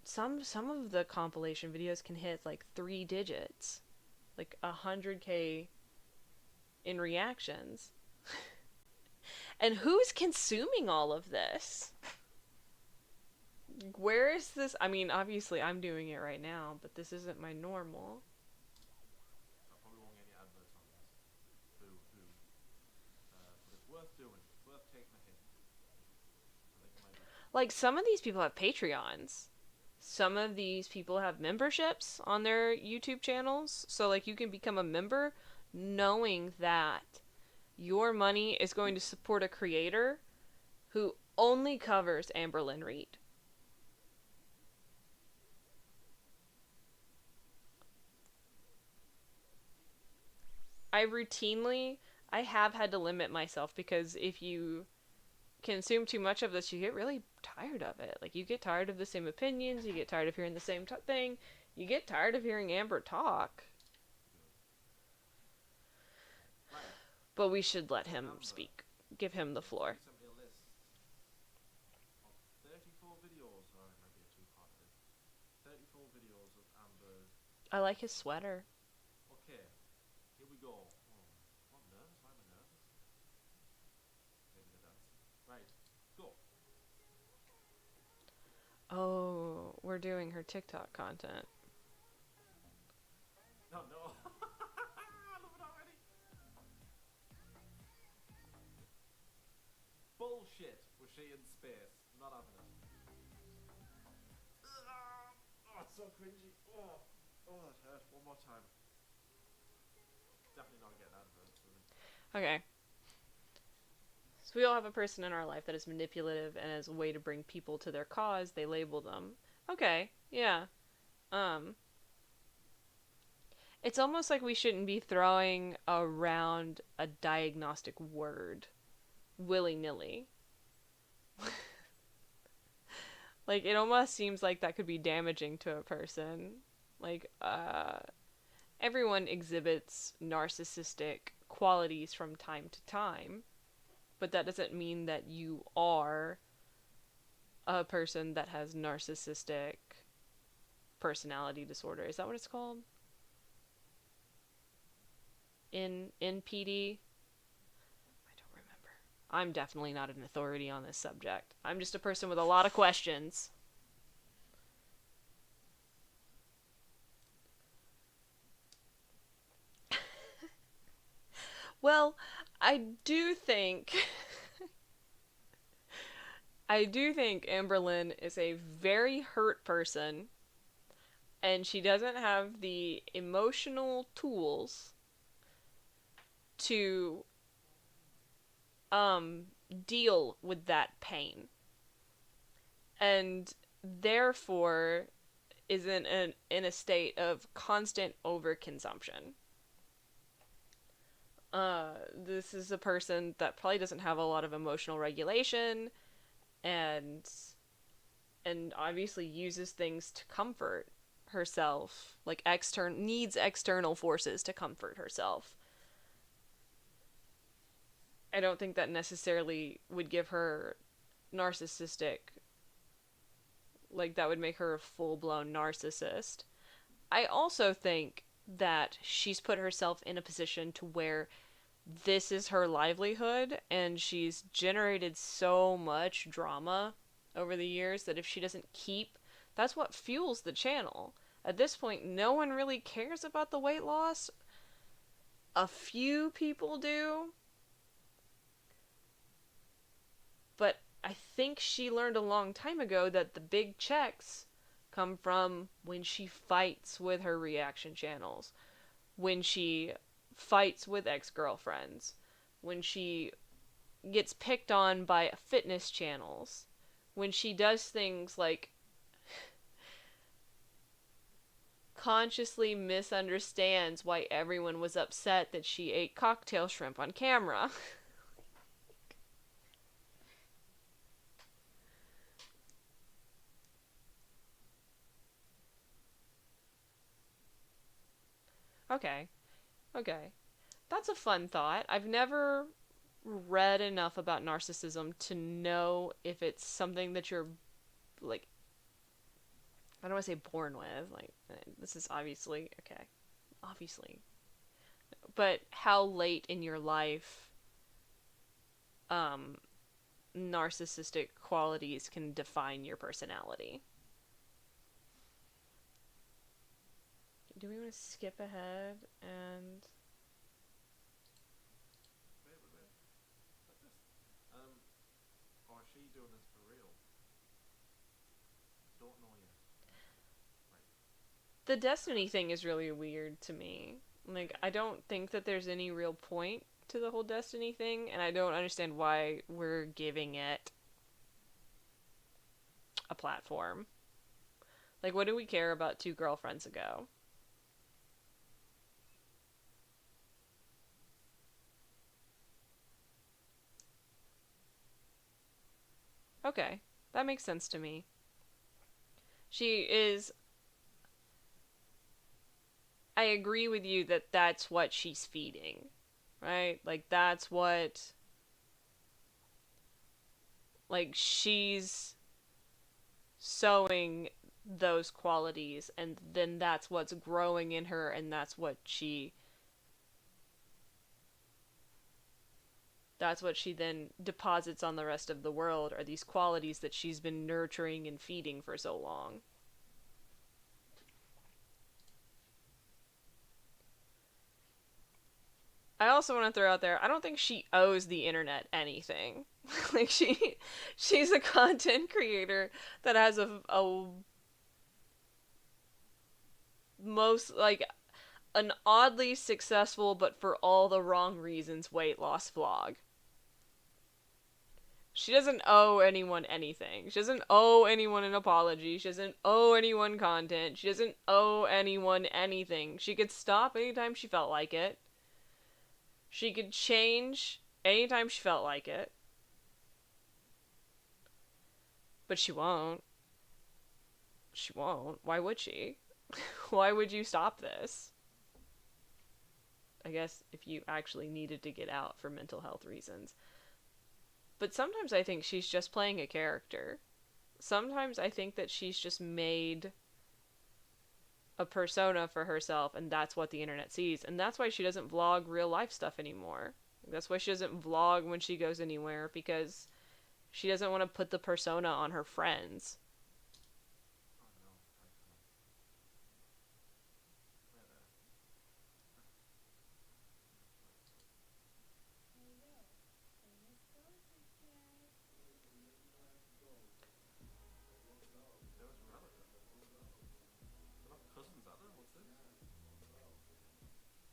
some of the compilation videos can hit like 3 digits, like 100k in reactions. And who's consuming all of this? Where is this? I mean, obviously I'm doing it right now, but this isn't my normal. I probably won't get any adverts on this. But it's worth doing. It's worth taking a hit. I think it might be. Like, some of these people have Patreons. Some of these people have memberships on their YouTube channels. So, like, you can become a member knowing that your money is going to support a creator who only covers Amberlynn Reid. I have had to limit myself, because if you consume too much of this, you get really tired of it. Like, you get tired of the same opinions, you get tired of hearing the same thing, you get tired of hearing Amber talk. But we should let him speak. Give him the floor. Sent me a list of 34 videos. Oh, it might be a two-parter. 34 videos of Amber's. I like his sweater. Okay, here we go. Oh, I'm nervous. Why am I nervous? Maybe the dance. Right, go. Oh, we're doing her TikTok content. No, no. I love it already. Bullshit. Was she in space? Not having it. Oh, it's so cringy. Oh, that hurt. One more time. Definitely not getting out of it. Okay. So we all have a person in our life that is manipulative, and as a way to bring people to their cause, they label them. Okay, yeah. It's almost like we shouldn't be throwing around a diagnostic word willy-nilly. Like, it almost seems like that could be damaging to a person. Like, everyone exhibits narcissistic qualities from time to time, but that doesn't mean that you are a person that has narcissistic personality disorder. Is that what it's called? In NPD? I don't remember. I'm definitely not an authority on this subject. I'm just a person with a lot of questions. Well, I do think Amberlynn is a very hurt person, and she doesn't have the emotional tools to deal with that pain, and therefore is in a state of constant overconsumption. This is a person that probably doesn't have a lot of emotional regulation, and obviously uses things to comfort herself, like needs external forces to comfort herself. I don't think that necessarily would give her narcissistic, like, that would make her a full-blown narcissist. I also think that she's put herself in a position to where this is her livelihood, and she's generated so much drama over the years that if she doesn't keep, that's what fuels the channel. At this point, no one really cares about the weight loss. A few people do. But I think she learned a long time ago that the big checks come from when she fights with her reaction channels, when she fights with ex-girlfriends, when she gets picked on by fitness channels, when she does things like consciously misunderstands why everyone was upset that she ate cocktail shrimp on camera. Okay. That's a fun thought. I've never read enough about narcissism to know if it's something that you're, like, I don't want to say born with. Like, this is obviously, okay. Obviously. But how late in your life narcissistic qualities can define your personality. Do we want to skip ahead and... Wait. What's this? Or is she doing this for real? Don't know yet. Right. The Destiny thing is really weird to me. Like, I don't think that there's any real point to the whole Destiny thing, and I don't understand why we're giving it a platform. Like, what do we care about two girlfriends ago? Okay, that makes sense to me. She is... I agree with you that that's what she's feeding, right? Like, that's what... Like, she's sowing those qualities, and then that's what's growing in her, and that's what she then deposits on the rest of the world, are these qualities that she's been nurturing and feeding for so long. I also want to throw out there, I don't think she owes the internet anything. Like, she's a content creator that has a most, like, an oddly successful, but for all the wrong reasons, weight loss vlog. She doesn't owe anyone anything. She doesn't owe anyone an apology. She doesn't owe anyone content. She doesn't owe anyone anything. She could stop anytime she felt like it. She could change anytime she felt like it. But she won't. She won't. Why would she? Why would you stop this? I guess if you actually needed to get out for mental health reasons. But sometimes I think she's just playing a character. Sometimes I think that she's just made a persona for herself, and that's what the internet sees. And that's why she doesn't vlog real life stuff anymore. That's why she doesn't vlog when she goes anywhere, because she doesn't want to put the persona on her friends.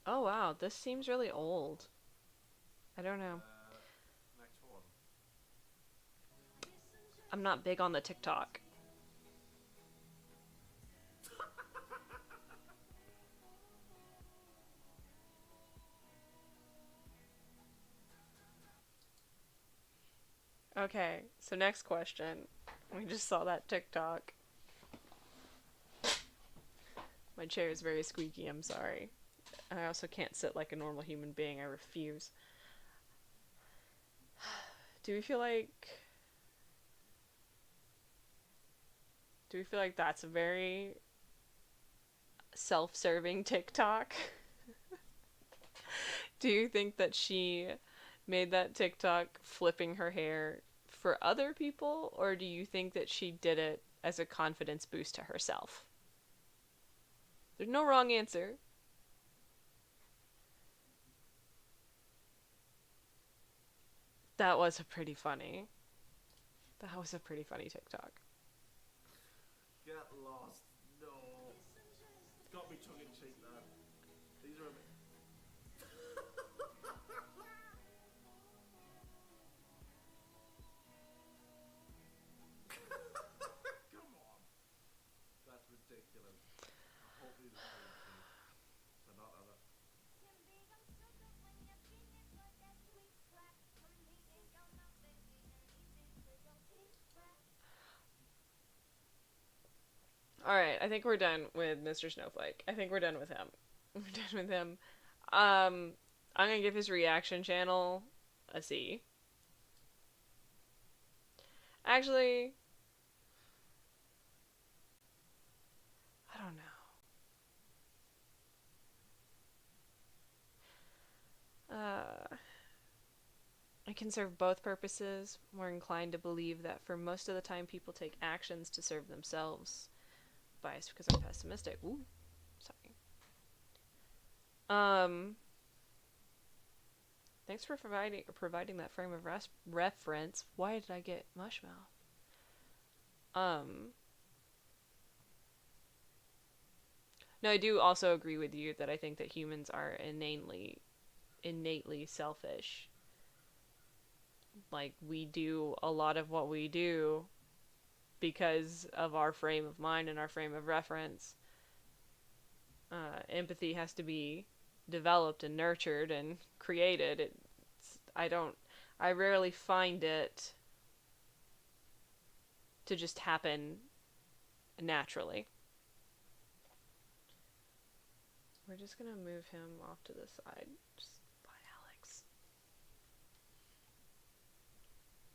Oh wow, this seems really old. I don't know. Next one. I'm not big on the TikTok. Okay, so next question. We just saw that TikTok. My chair is very squeaky, I'm sorry. I also can't sit like a normal human being, I refuse. Do we feel like that's a very self-serving TikTok? Do you think that she made that TikTok flipping her hair for other people, or do you think that she did it as a confidence boost to herself? There's no wrong answer. That was a pretty funny. That was a pretty funny TikTok. Get lost. No. It's got me tongue in cheek there. These are a bit. Come on. That's ridiculous. I hope these are tongue in cheek. They're not, are they? Alright, I think we're done with Mr. Snowflake. I think we're done with him. We're done with him. I'm gonna give his reaction channel a C. Actually, I don't know. I can serve both purposes. We're inclined to believe that for most of the time people take actions to serve themselves. Biased because I'm pessimistic. Ooh, sorry. Thanks for providing that frame of reference. Why did I get mush mouth? No, I do also agree with you that I think that humans are innately selfish. Like, we do a lot of what we do because of our frame of mind and our frame of reference. Empathy has to be developed and nurtured and created. I rarely find it to just happen naturally. We're just gonna move him off to the side. Just bye, Alex.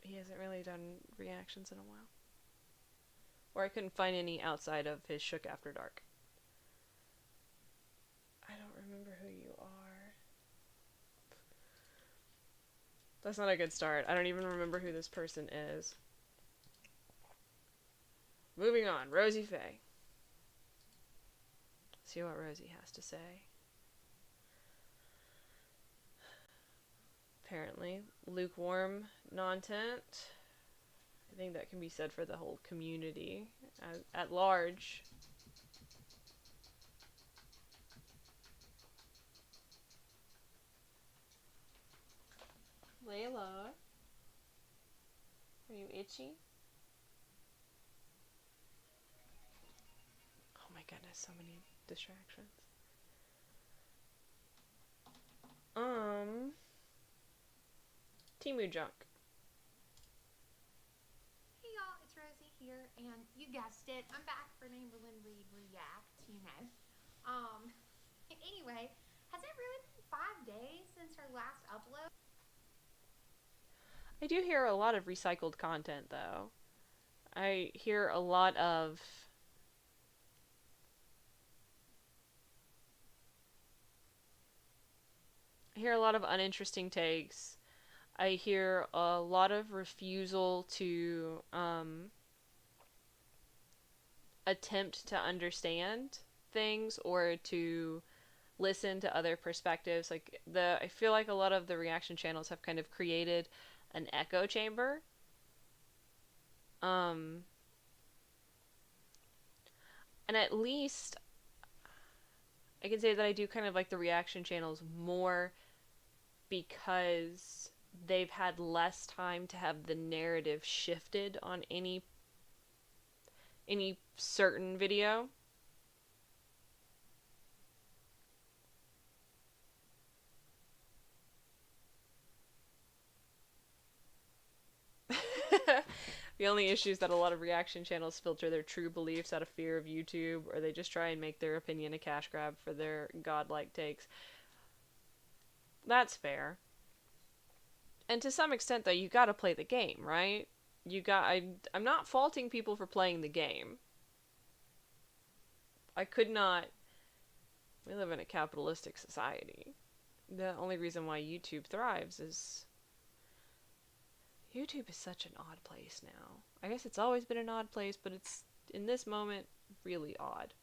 He hasn't really done reactions in a while. Or I couldn't find any outside of his Shook After Dark. I don't remember who you are. That's not a good start. I don't even remember who this person is. Moving on, Rosie Faye. See what Rosie has to say. Apparently, lukewarm content. I think that can be said for the whole community at large. Layla, are you itchy? Oh my goodness, so many distractions. Timu Junk. Hey y'all, it's Rosie here, and you guessed it, I'm back for an Amberlynn Reid react, you know. Anyway, has it really been 5 days since her last upload? I do hear a lot of recycled content, though. I hear a lot of... uninteresting takes. I hear a lot of refusal to attempt to understand things or to listen to other perspectives. Like I feel like a lot of the reaction channels have kind of created an echo chamber. And at least I can say that I do kind of like the reaction channels more because they've had less time to have the narrative shifted on any certain video. The only issue is that a lot of reaction channels filter their true beliefs out of fear of YouTube, or they just try and make their opinion a cash grab for their godlike takes. That's fair. And to some extent, though, you gotta play the game, right? I'm not faulting people for playing the game. I could not... We live in a capitalistic society. The only reason why YouTube thrives is... YouTube is such an odd place now. I guess it's always been an odd place, but it's, in this moment, really odd.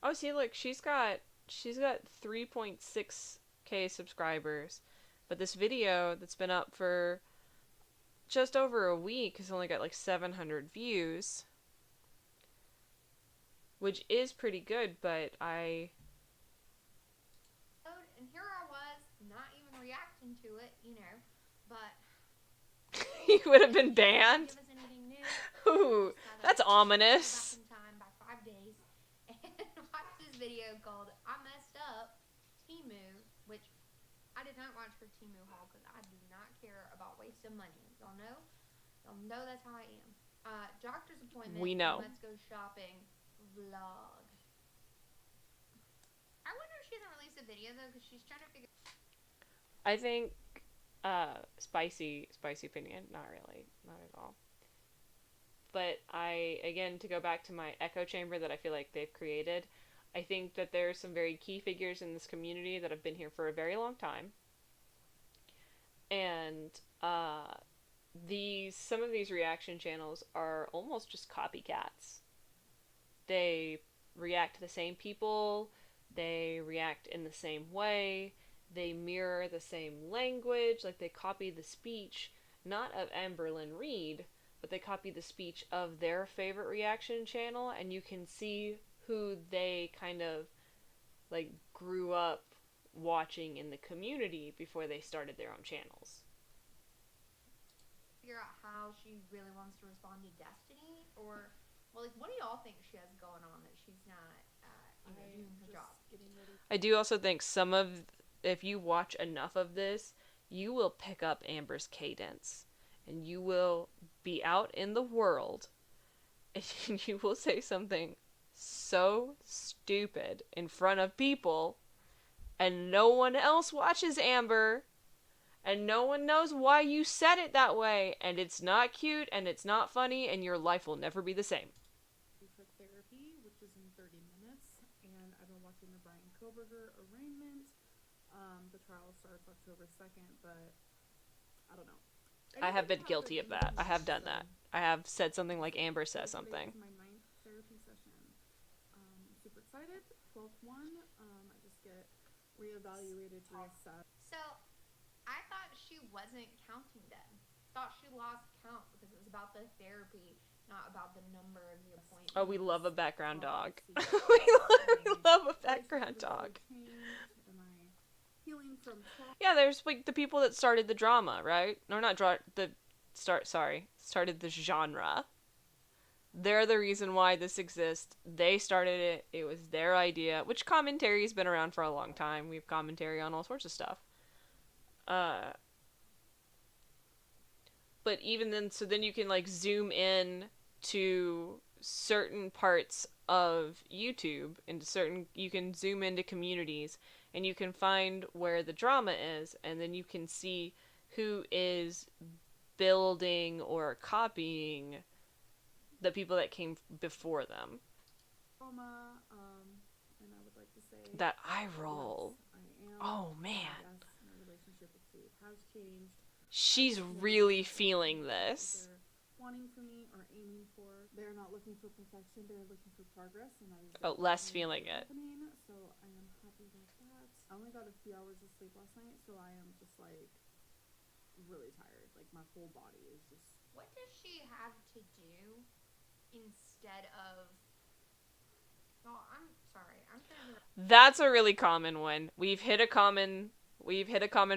Oh, see, look, she's got 3.6k subscribers, but this video that's been up for just over a week has only got like 700 views, which is pretty good, but And here I was, not even reacting to it, you know, but... You would have been banned? Ooh, that's ominous. Back in time by 5 days and watch this video called I Messed Up Timu, which I did not watch her Timu haul because I do not care about wasting money. Y'all know that's how I am. Doctor's appointment. We know. Let's go shopping vlog. I wonder if she hasn't released a video though because she's trying to figure. I think spicy opinion, not really, not at all. But again, to go back to my echo chamber that I feel like they've created, I think that there are some very key figures in this community that have been here for a very long time. And some of these reaction channels are almost just copycats. They react to the same people, they react in the same way, they mirror the same language, like they copy the speech, not of Amberlynn Reid, but they copy the speech of their favorite reaction channel, and you can see who they kind of like grew up watching in the community before they started their own channels. Figure out how she really wants to respond to Destiny, or well, like, what do y'all think she has going on that she's not doing her job? I do also think if you watch enough of this, you will pick up Amber's cadence. and you will be out in the world and you will say something so stupid in front of people and no one else watches Amber and no one knows why you said it that way and it's not cute and it's not funny and your life will never be the same. For therapy, which is in 30 minutes, and I've been watching the Brian Koberger arraignment. The trial starts October 2nd, but I don't know. I have been guilty of that. I have done that. I have said something like Amber says something. This is my 9th therapy session. Super excited. 12th one. I just get reevaluated, reassessed. So, I thought she wasn't counting them. Thought she lost count because it was about the therapy, not about the number of the appointments. Oh, we love a background dog. we love a background dog. Yeah, there's like the people that started the drama, right? No, not started the genre. They're the reason why this exists. They started it. It was their idea, which commentary's been around for a long time. We have commentary on all sorts of stuff. But even then, so then you can like zoom in to certain parts of YouTube, you can zoom into communities and you can find where the drama is, and then you can see who is building or copying the people that came before them. And I would like to say that eye roll. Yes, I am. Oh man. Yes, my relationship with food has changed. She's really feeling this. Wanting for me or aiming for. They're not looking for perfection, they're looking for progress, and I Oh, less feeling it. So I am happy about that. I only got a few hours of sleep last night, so I am just like really tired. Like my whole body is just. What does she have to do instead of? Oh, I'm sorry. I'm trying to. That's a really common one. We've hit a common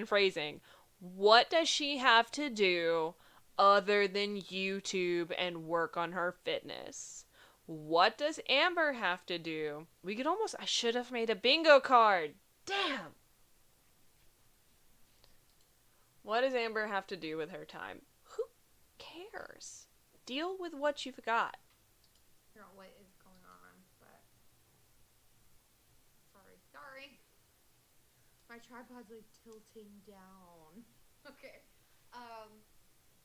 phrasing. What does she have to do other than YouTube and work on her fitness? What does Amber have to do? I should have made a bingo card. Damn. What does Amber have to do with her time? Who cares? Deal with what you've got. Figure out what is going on, but sorry. My tripod's like tilting down. Okay.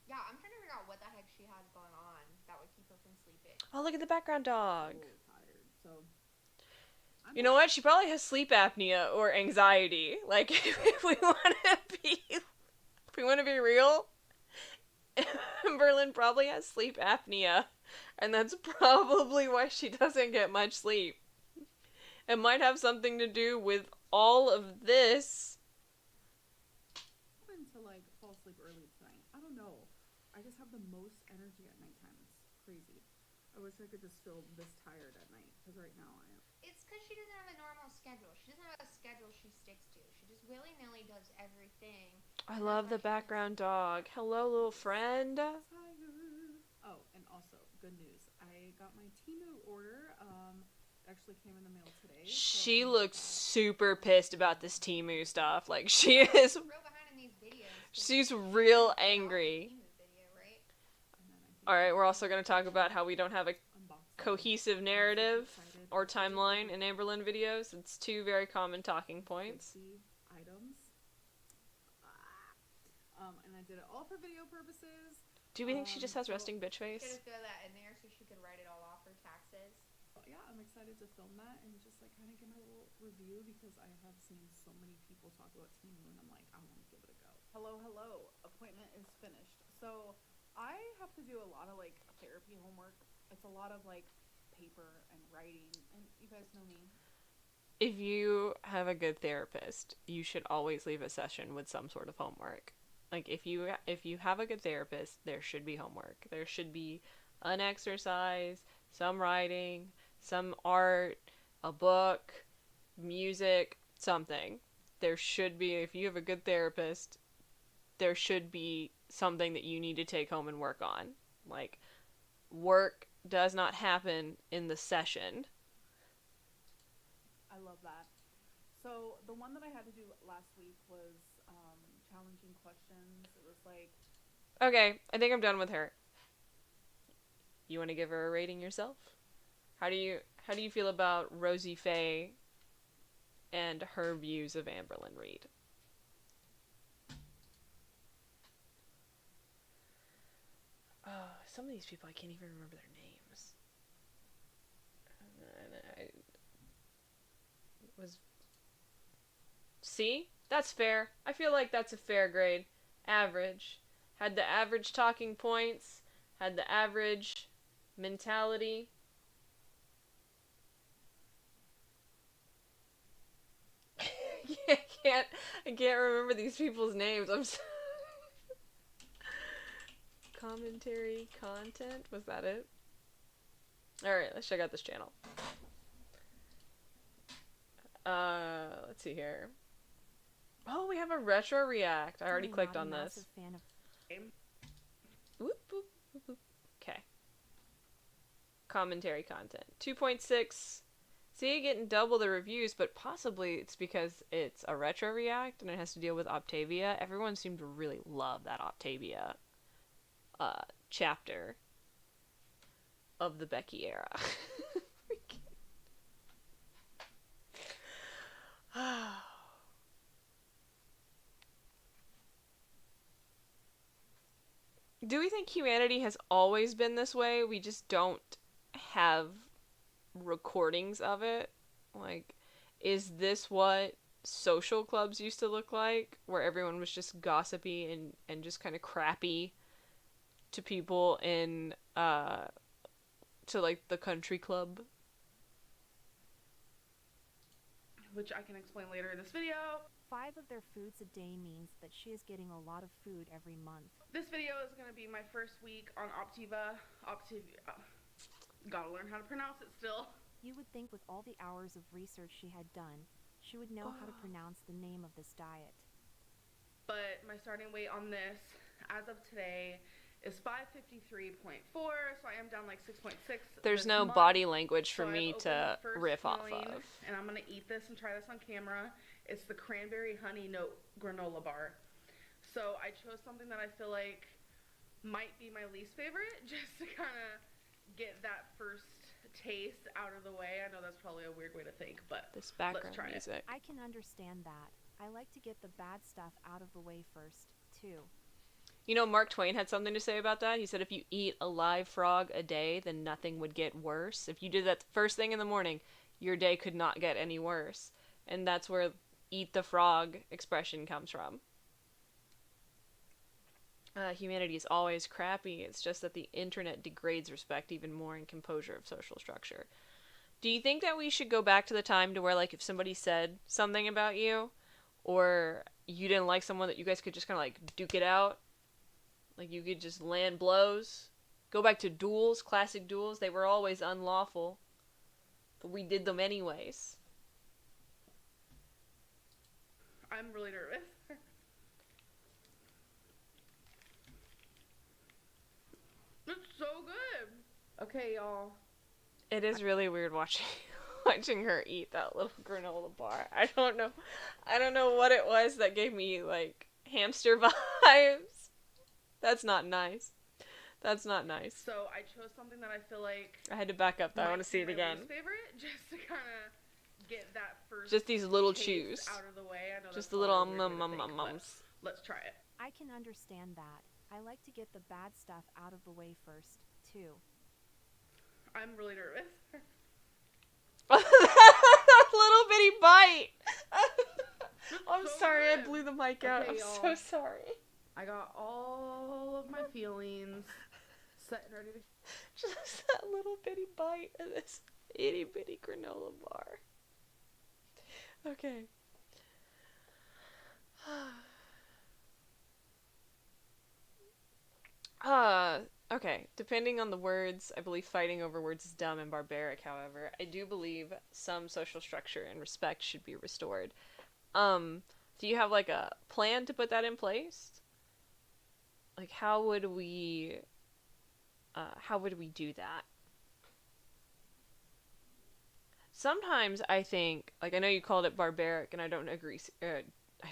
Yeah, I'm trying to figure out what the heck she has going on that would keep her from sleeping. Oh, look at the background dog. Tired, so. You know what? She probably has sleep apnea or anxiety. Like, if we want to be real, Amberlynn probably has sleep apnea, and that's probably why she doesn't get much sleep. It might have something to do with all of this. To like fall asleep early tonight. I don't know. I just have the most energy at nighttime. It's crazy. I wish I could just feel this tired at night, because right now I am. It's because she doesn't have a normal schedule. She doesn't have a schedule she sticks to. She just willy-nilly does everything. I love the background dog. Hello, little friend. Oh, and also, good news. I got my Temu order. It actually came in the mail today. She looks super pissed about this Temu stuff. Like, she is. She's real angry. Alright, we're also going to talk about how we don't have a cohesive narrative or timeline in Amberlynn videos. It's two very common talking points. Items. And I did it all for video purposes. Do we think she just has resting bitch face? Should have thrown that in there so she could write it all off for taxes. Yeah, I'm excited to film that and just like kind of give my little review, because I have seen so many people talk about Temu and I'm like, I want to give it a go. Hello. Appointment is finished. So I have to do a lot of like therapy homework. It's a lot of like paper and writing, and you guys know me. If you have a good therapist, you should always leave a session with some sort of homework. Like, if you have a good therapist, there should be homework. There should be an exercise, some writing, some art, a book, music, something. There should be, if you have a good therapist, there should be something that you need to take home and work on. Like, work does not happen in the session. I love that. So the one that I had to do last week was challenging questions. It was like Okay, I think I'm done with her. You want to give her a rating yourself? How do you feel about Rosie Faye and her views of Amberlynn Reid? Some of these people, I can't even remember their names. See? That's fair. I feel like that's a fair grade. Average. Had the average talking points. Had the average mentality. I can't remember these people's names. I'm sorry. Commentary, content, was that it? Alright, let's check out this channel. Let's see here. Oh, we have a retro react. I already clicked on this. Whoop, whoop, whoop, whoop. Okay. Commentary content. 2.6. See, getting double the reviews, but possibly it's because it's a retro react and it has to deal with Octavia. Everyone seemed to really love that Octavia chapter of the Becky era. Do we think humanity has always been this way? We just don't have recordings of it? Like, is this what social clubs used to look like? Where everyone was just gossipy and just kind of crappy to people in, to like the country club? Which I can explain later in this video. 5 of their foods a day means that she is getting a lot of food every month. This video is going to be my first week on Optiva. Gotta learn how to pronounce it still. You would think with all the hours of research she had done, she would know how to pronounce the name of this diet. But my starting weight on this, as of today, is 553.4, so I am down like 6.6. There's no month. body language for So me to riff off of. And I'm going to eat this and try this on camera. It's the cranberry honey nut granola bar. So I chose something that I feel like might be my least favorite, just to kind of get that first taste out of the way. I know that's probably a weird way to think, but this background let's try music. I can understand that. I like to get the bad stuff out of the way first, too. You know, Mark Twain had something to say about that. He said if you eat a live frog a day, then nothing would get worse. If you did that first thing in the morning, your day could not get any worse. And that's where eat the frog expression comes from. Humanity is always crappy. It's just that the internet degrades respect even more and composure of social structure. Do you think that we should go back to the time to where, like, if somebody said something about you, or you didn't like someone, that you guys could just kind of, like, duke it out? Like, you could just land blows? Go back to duels, classic duels. They were always unlawful, but we did them anyways. I'm really nervous. It's so good. Okay, y'all. It is really weird watching her eat that little granola bar. I don't know what it was that gave me, like, hamster vibes. That's not nice. That's not nice. So I chose something that I feel like I had to back up though. I want to see it again. My favorite, just to kind of get that first. Just these little chews. Out of the way. I know just the little mums. Let's try it. I can understand that. I like to get the bad stuff out of the way first, too. I'm really nervous. That little bitty bite. I'm so sorry, good. I blew the mic out. I'm so sorry. I got all of my feelings set and ready to... Just that little bitty bite of this itty bitty granola bar. Okay. Okay. Depending on the words, I believe fighting over words is dumb and barbaric, however. I do believe some social structure and respect should be restored. Do you have, like, a plan to put that in place? Like, how would we do that? Sometimes I think, like, I know you called it barbaric, and I don't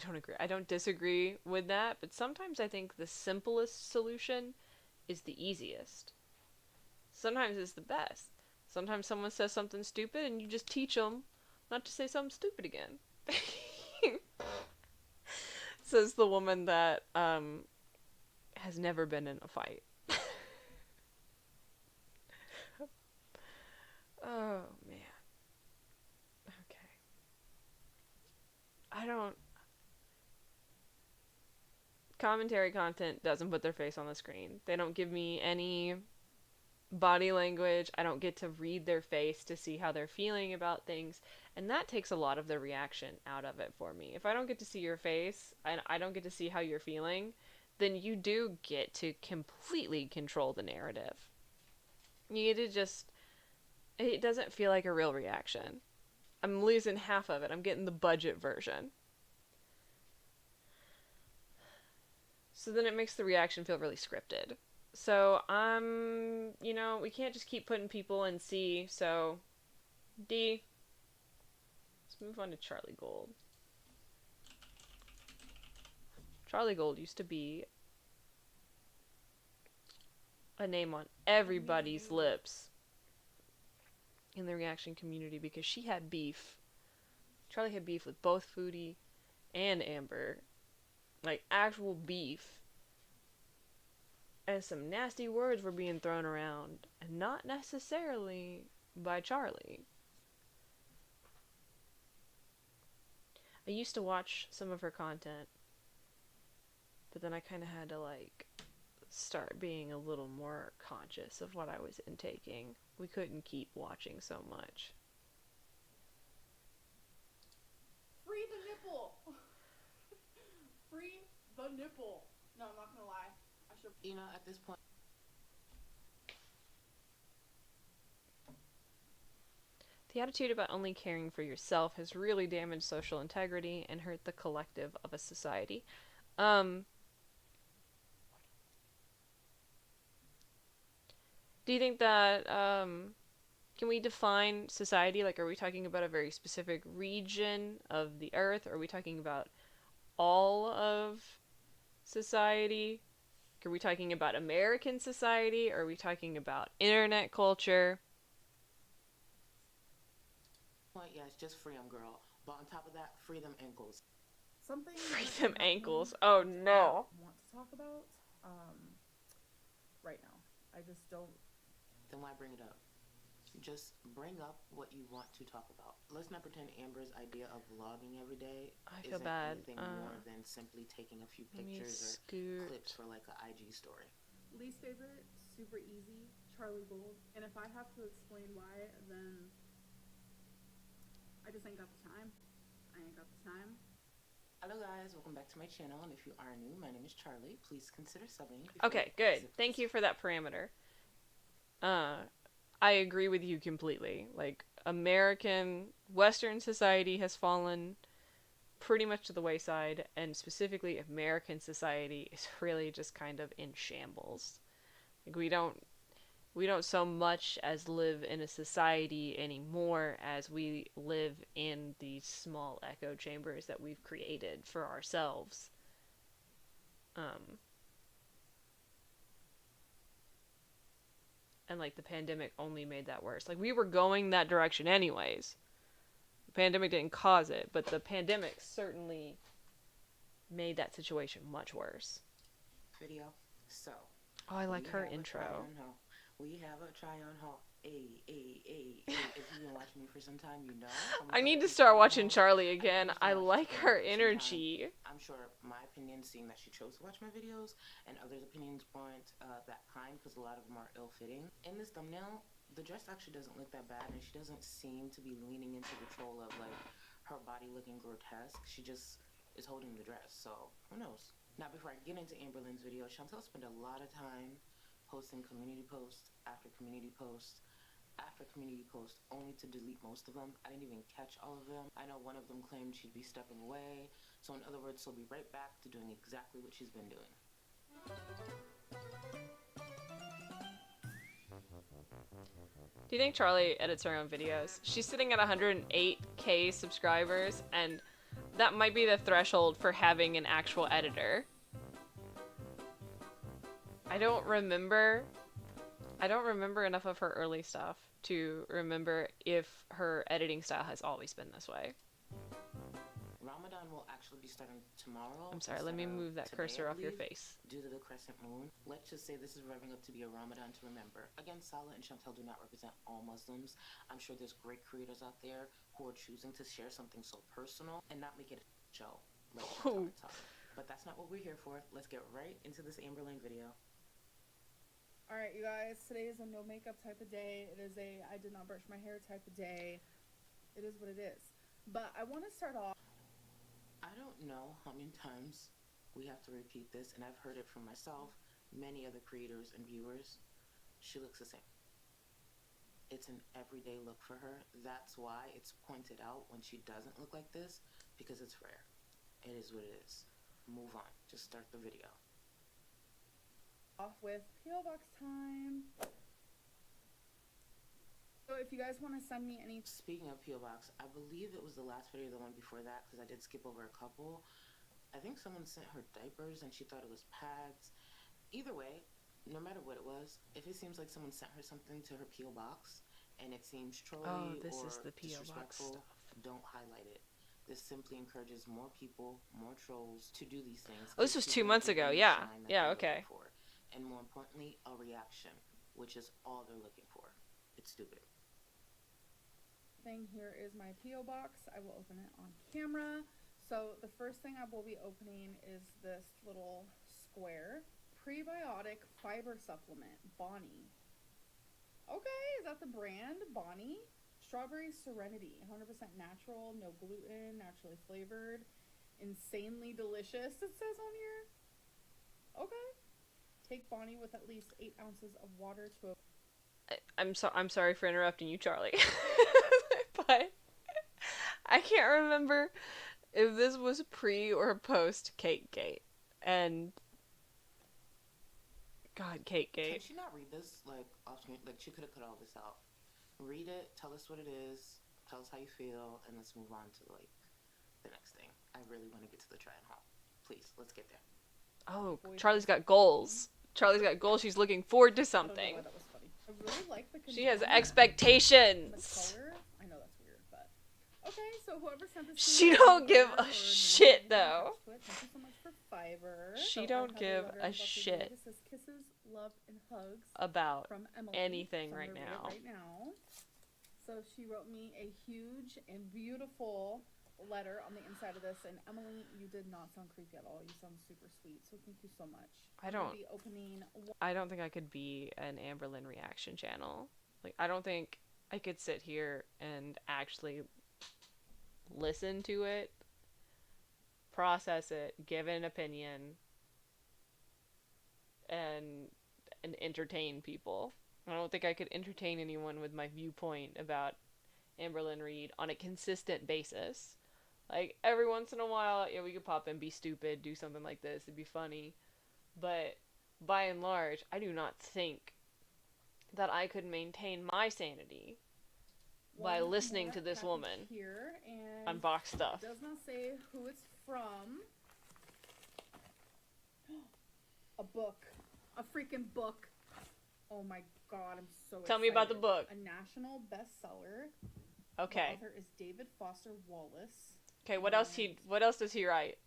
don't agree. I don't disagree with that, but sometimes I think the simplest solution is the easiest. Sometimes it's the best. Sometimes someone says something stupid and you just teach them not to say something stupid again. Says the woman that has never been in a fight. Oh man. Okay. I don't. Commentary content doesn't put their face on the screen. They don't give me any body language. I don't get to read their face to see how they're feeling about things. And that takes a lot of the reaction out of it for me. If I don't get to see your face and I don't get to see how you're feeling, then you do get to completely control the narrative. You get to just... It doesn't feel like a real reaction. I'm losing half of it. I'm getting the budget version. So then it makes the reaction feel really scripted. So you know, we can't just keep putting people in C, so D. Let's move on to Charlie Gold. Charlie Gold used to be a name on everybody's lips in the reaction community because she had beef. Charlie had beef with both Foodie and Amber. Like, actual beef. And some nasty words were being thrown around. And not necessarily by Charlie. I used to watch some of her content. But then I kind of had to, like, start being a little more conscious of what I was intaking. We couldn't keep watching so much. Free the nipple! Free the nipple! No, I'm not gonna lie. I should. You know, at this point. The attitude about only caring for yourself has really damaged social integrity and hurt the collective of a society. Do you think that, can we define society? Like, are we talking about a very specific region of the earth? Are we talking about all of society? Are we talking about American society? Are we talking about internet culture? Well, yeah, it's just free them, girl. But on top of that, free them ankles. Something Free that them I ankles. Oh no. want to talk about right now. I just don't. Then why bring it up? Just bring up what you want to talk about. Let's not pretend Amber's idea of vlogging every day I feel isn't bad. anything more than simply taking a few Let me pictures scoot. or clips for like an IG story. Least favorite, super easy, Charlie Gold. And if I have to explain why, then I just ain't got the time. I ain't got the time. Hello guys, welcome back to my channel, and if you are new, my name is Charlie. Please consider subbing. Okay, good. Thank you for that parameter. I agree with you completely. Like, American, Western society has fallen pretty much to the wayside, and specifically American society is really just kind of in shambles. Like, we don't so much as live in a society anymore as we live in these small echo chambers that we've created for ourselves. And, like, the pandemic only made that worse. Like, we were going that direction anyways. The pandemic didn't cause it, but the pandemic certainly made that situation much worse. Video. So. Oh, I like her intro. We have a try-on haul. If you've been watching me for some time, you know. I need to start watching Charlie again. I like her energy. I'm sure my opinion, seeing that she chose to watch my videos, and others' opinions weren't that kind because a lot of them are ill-fitting. In this thumbnail, the dress actually doesn't look that bad, and she doesn't seem to be leaning into the troll of, like, her body looking grotesque. She just is holding the dress, so who knows? Now, before I get into Amberlynn's video, Chantel spent a lot of time posting community post after community post after community post, only to delete most of them. I didn't even catch all of them. I know one of them claimed she'd be stepping away, so in other words, she'll be right back to doing exactly what she's been doing. Do you think Charlie edits her own videos? She's sitting at 108k subscribers, and that might be the threshold for having an actual editor. I don't remember enough of her early stuff to remember if her editing style has always been this way. Ramadan will actually be starting tomorrow. I'm sorry, let me move that cursor off your face. Due to the crescent moon, let's just say this is revving up to be a Ramadan to remember. Again, Salah and Chantel do not represent all Muslims. I'm sure there's great creators out there who are choosing to share something so personal and not make it a show like Chantel and Salah. But that's not what we're here for. Let's get right into this Amberlynn video. Alright, you guys, today is a no makeup type of day. It is a I did not brush my hair type of day. It is what it is. But I want to start off. I don't know how many times we have to repeat this, and I've heard it from myself, many other creators and viewers. She looks the same. It's an everyday look for her. That's why it's pointed out when she doesn't look like this, because it's rare. It is what it is. Move on. Just start the video. Off with P.O. Box time. So if you guys want to send me any... Speaking of P.O. Box, I believe it was the last video, the one before that, because I did skip over a couple. I think someone sent her diapers and she thought it was pads. Either way, no matter what it was, if it seems like someone sent her something to her P.O. Box and it seems trolly or disrespectful, don't highlight it. This simply encourages more people, more trolls to do these things. Oh, this was 2 months ago, yeah. Yeah, okay. And more importantly, a reaction, which is all they're looking for. It's stupid. Thing here is my P.O. box. I will open it on camera. So the first thing I will be opening is this little square prebiotic fiber supplement, Bonnie. Okay, is that the brand? Bonnie? Strawberry Serenity, 100% natural, no gluten, naturally flavored, insanely delicious, it says on here. Okay. Take Bonnie with at least 8 ounces of water to a... I'm sorry for interrupting you, Charlie. But I can't remember if this was pre or post Cakegate. And God, Cakegate. Can she not read this off screen? Like, she could have cut all this out. Read it, tell us what it is, tell us how you feel, and let's move on to the next thing. I really want to get to the try and haul. Please, let's get there. Oh, Charlie's got goals. Charlie's got goals. She's looking forward to something. I don't know why that was funny. I really like the She has container. expectations. The color, I know that's weird, but okay. So whoever sent this, She don't give a shit though. Thank you so much for fiber. She So don't I have give letter a about the shit day. This says kisses, love, and hugs about from Emily. anything So I'm right gonna read now. it right now. So she wrote me a huge and beautiful letter on the inside of this, and Emily, you did not sound creepy at all. You sound super sweet, so thank you so much. I I'm gonna don't- be opening I don't think I could be an Amberlynn reaction channel. Like, I don't think I could sit here and actually listen to it, process it, give an opinion, and entertain people. I don't think I could entertain anyone with my viewpoint about Amberlynn Reid on a consistent basis. Like, every once in a while, yeah, we could pop in, be stupid, do something like this, it'd be funny. But by and large, I do not think that I could maintain my sanity by one listening more to this package woman here, and unbox stuff. it does not say who it's from. A book. A freaking book. Oh my god, I'm so excited. Tell me about the book. A national bestseller. Okay. The author is David Foster Wallace. Okay, what else does he write?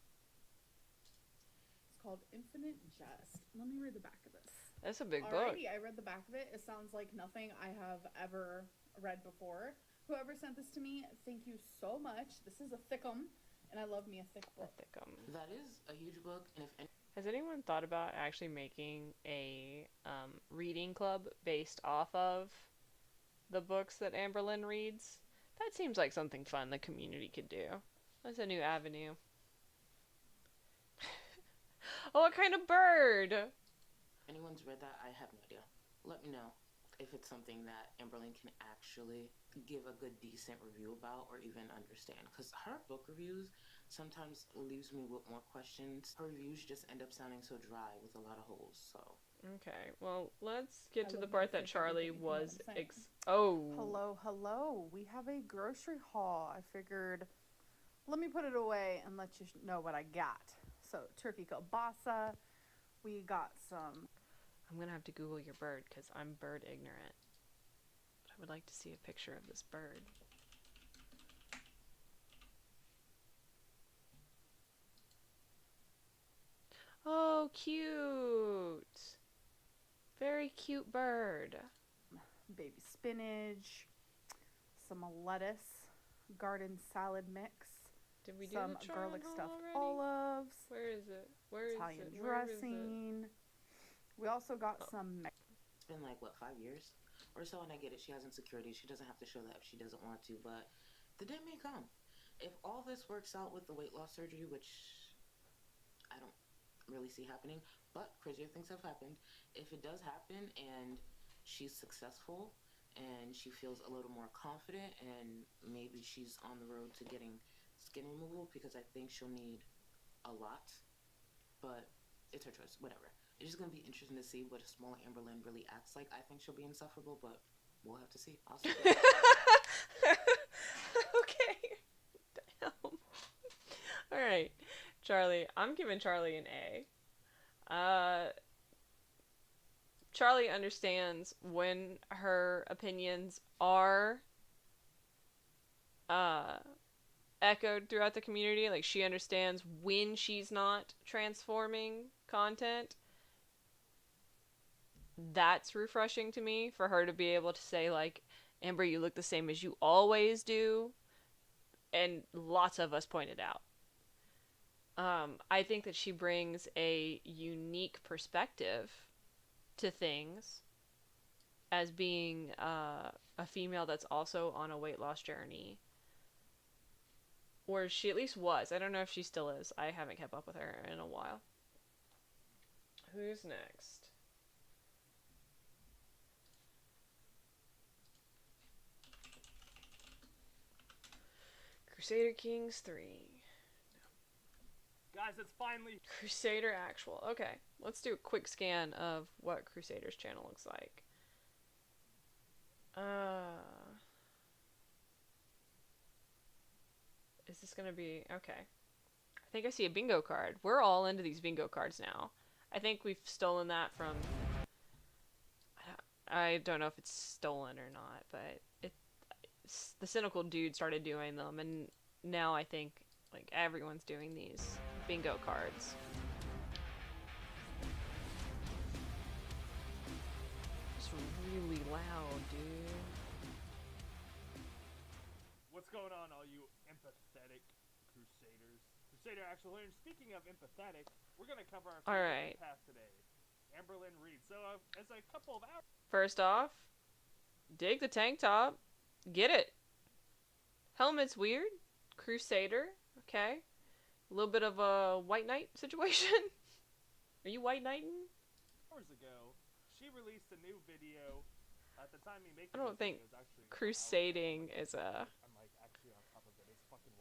It's called Infinite Jest. Let me read the back of this. That's a big book. Alrighty, I read the back of it. It sounds like nothing I have ever read before. Whoever sent this to me, thank you so much. This is a thickum, and I love me a thick book. That is a huge book, and if Has anyone thought about actually making a reading club based off of the books that Amberlynn reads? That seems like something fun the community could do. That's a new avenue. Oh, what kind of bird? anyone's read that, I have no idea. Let me know if it's something that Amberlynn can actually give a good, decent review about or even understand. Because her book reviews sometimes leaves me with more questions. Her reviews just end up sounding so dry with a lot of holes, so... Okay, well, let's get to the part that Charlie was Hello, hello. We have a grocery haul. I figured let me put it away and let you know what I got. So turkey kielbasa. We got some. I'm gonna have to Google your bird because I'm bird ignorant. But I would like to see a picture of this bird. Oh, cute! Very cute bird. Baby spinach, some lettuce, garden salad mix. Did we do some the garlic charm stuffed already? olives. Where is it? Where Italian is it? Where is it? dressing. We also got some. It's been like, what, 5 years or so, and I get it. She has insecurity. She doesn't have to show that if she doesn't want to, but the day may come. If all this works out with the weight loss surgery, which I don't really see happening, but crazier things have happened. If it does happen and she's successful and she feels a little more confident and maybe she's on the road to getting skin removal, because I think she'll need a lot, but it's her choice, whatever. It's just going to be interesting to see what a smaller Amberlynn really acts like. I think she'll be insufferable, but we'll have to see. I'll see. Okay. Damn. Alright. Charlie. I'm giving Charlie an A. Charlie understands when her opinions are echoed throughout the community. Like, she understands when she's not transforming content. That's refreshing to me, for her to be able to say, like, Amber, you look the same as you always do. And lots of us pointed out. I think that she brings a unique perspective to things as being a female that's also on a weight loss journey. Or she at least was. I don't know if she still is. I haven't kept up with her in a while. Who's next? Crusader Kings 3. Guys, it's finally Crusader Actual. Okay, let's do a quick scan of what Crusader's channel looks like. Is this gonna be... Okay. I think I see a bingo card. We're all into these bingo cards now. I think we've stolen that from... I don't know if it's stolen or not, but the cynical dude started doing them, and now I think like everyone's doing these bingo cards. It's really loud, dude. What's going on, all you empathetic Crusaders? Crusader Actual here. And speaking of empathetic, we're gonna cover our favorite path today, Amberlynn Reid. So, as a couple of hours. First off, dig the tank top. Get it. Helmet's weird. Crusader. Okay. A little bit of a white knight situation. Are you white knighting? Hours ago, she released a new video. At the time, I don't think crusading is a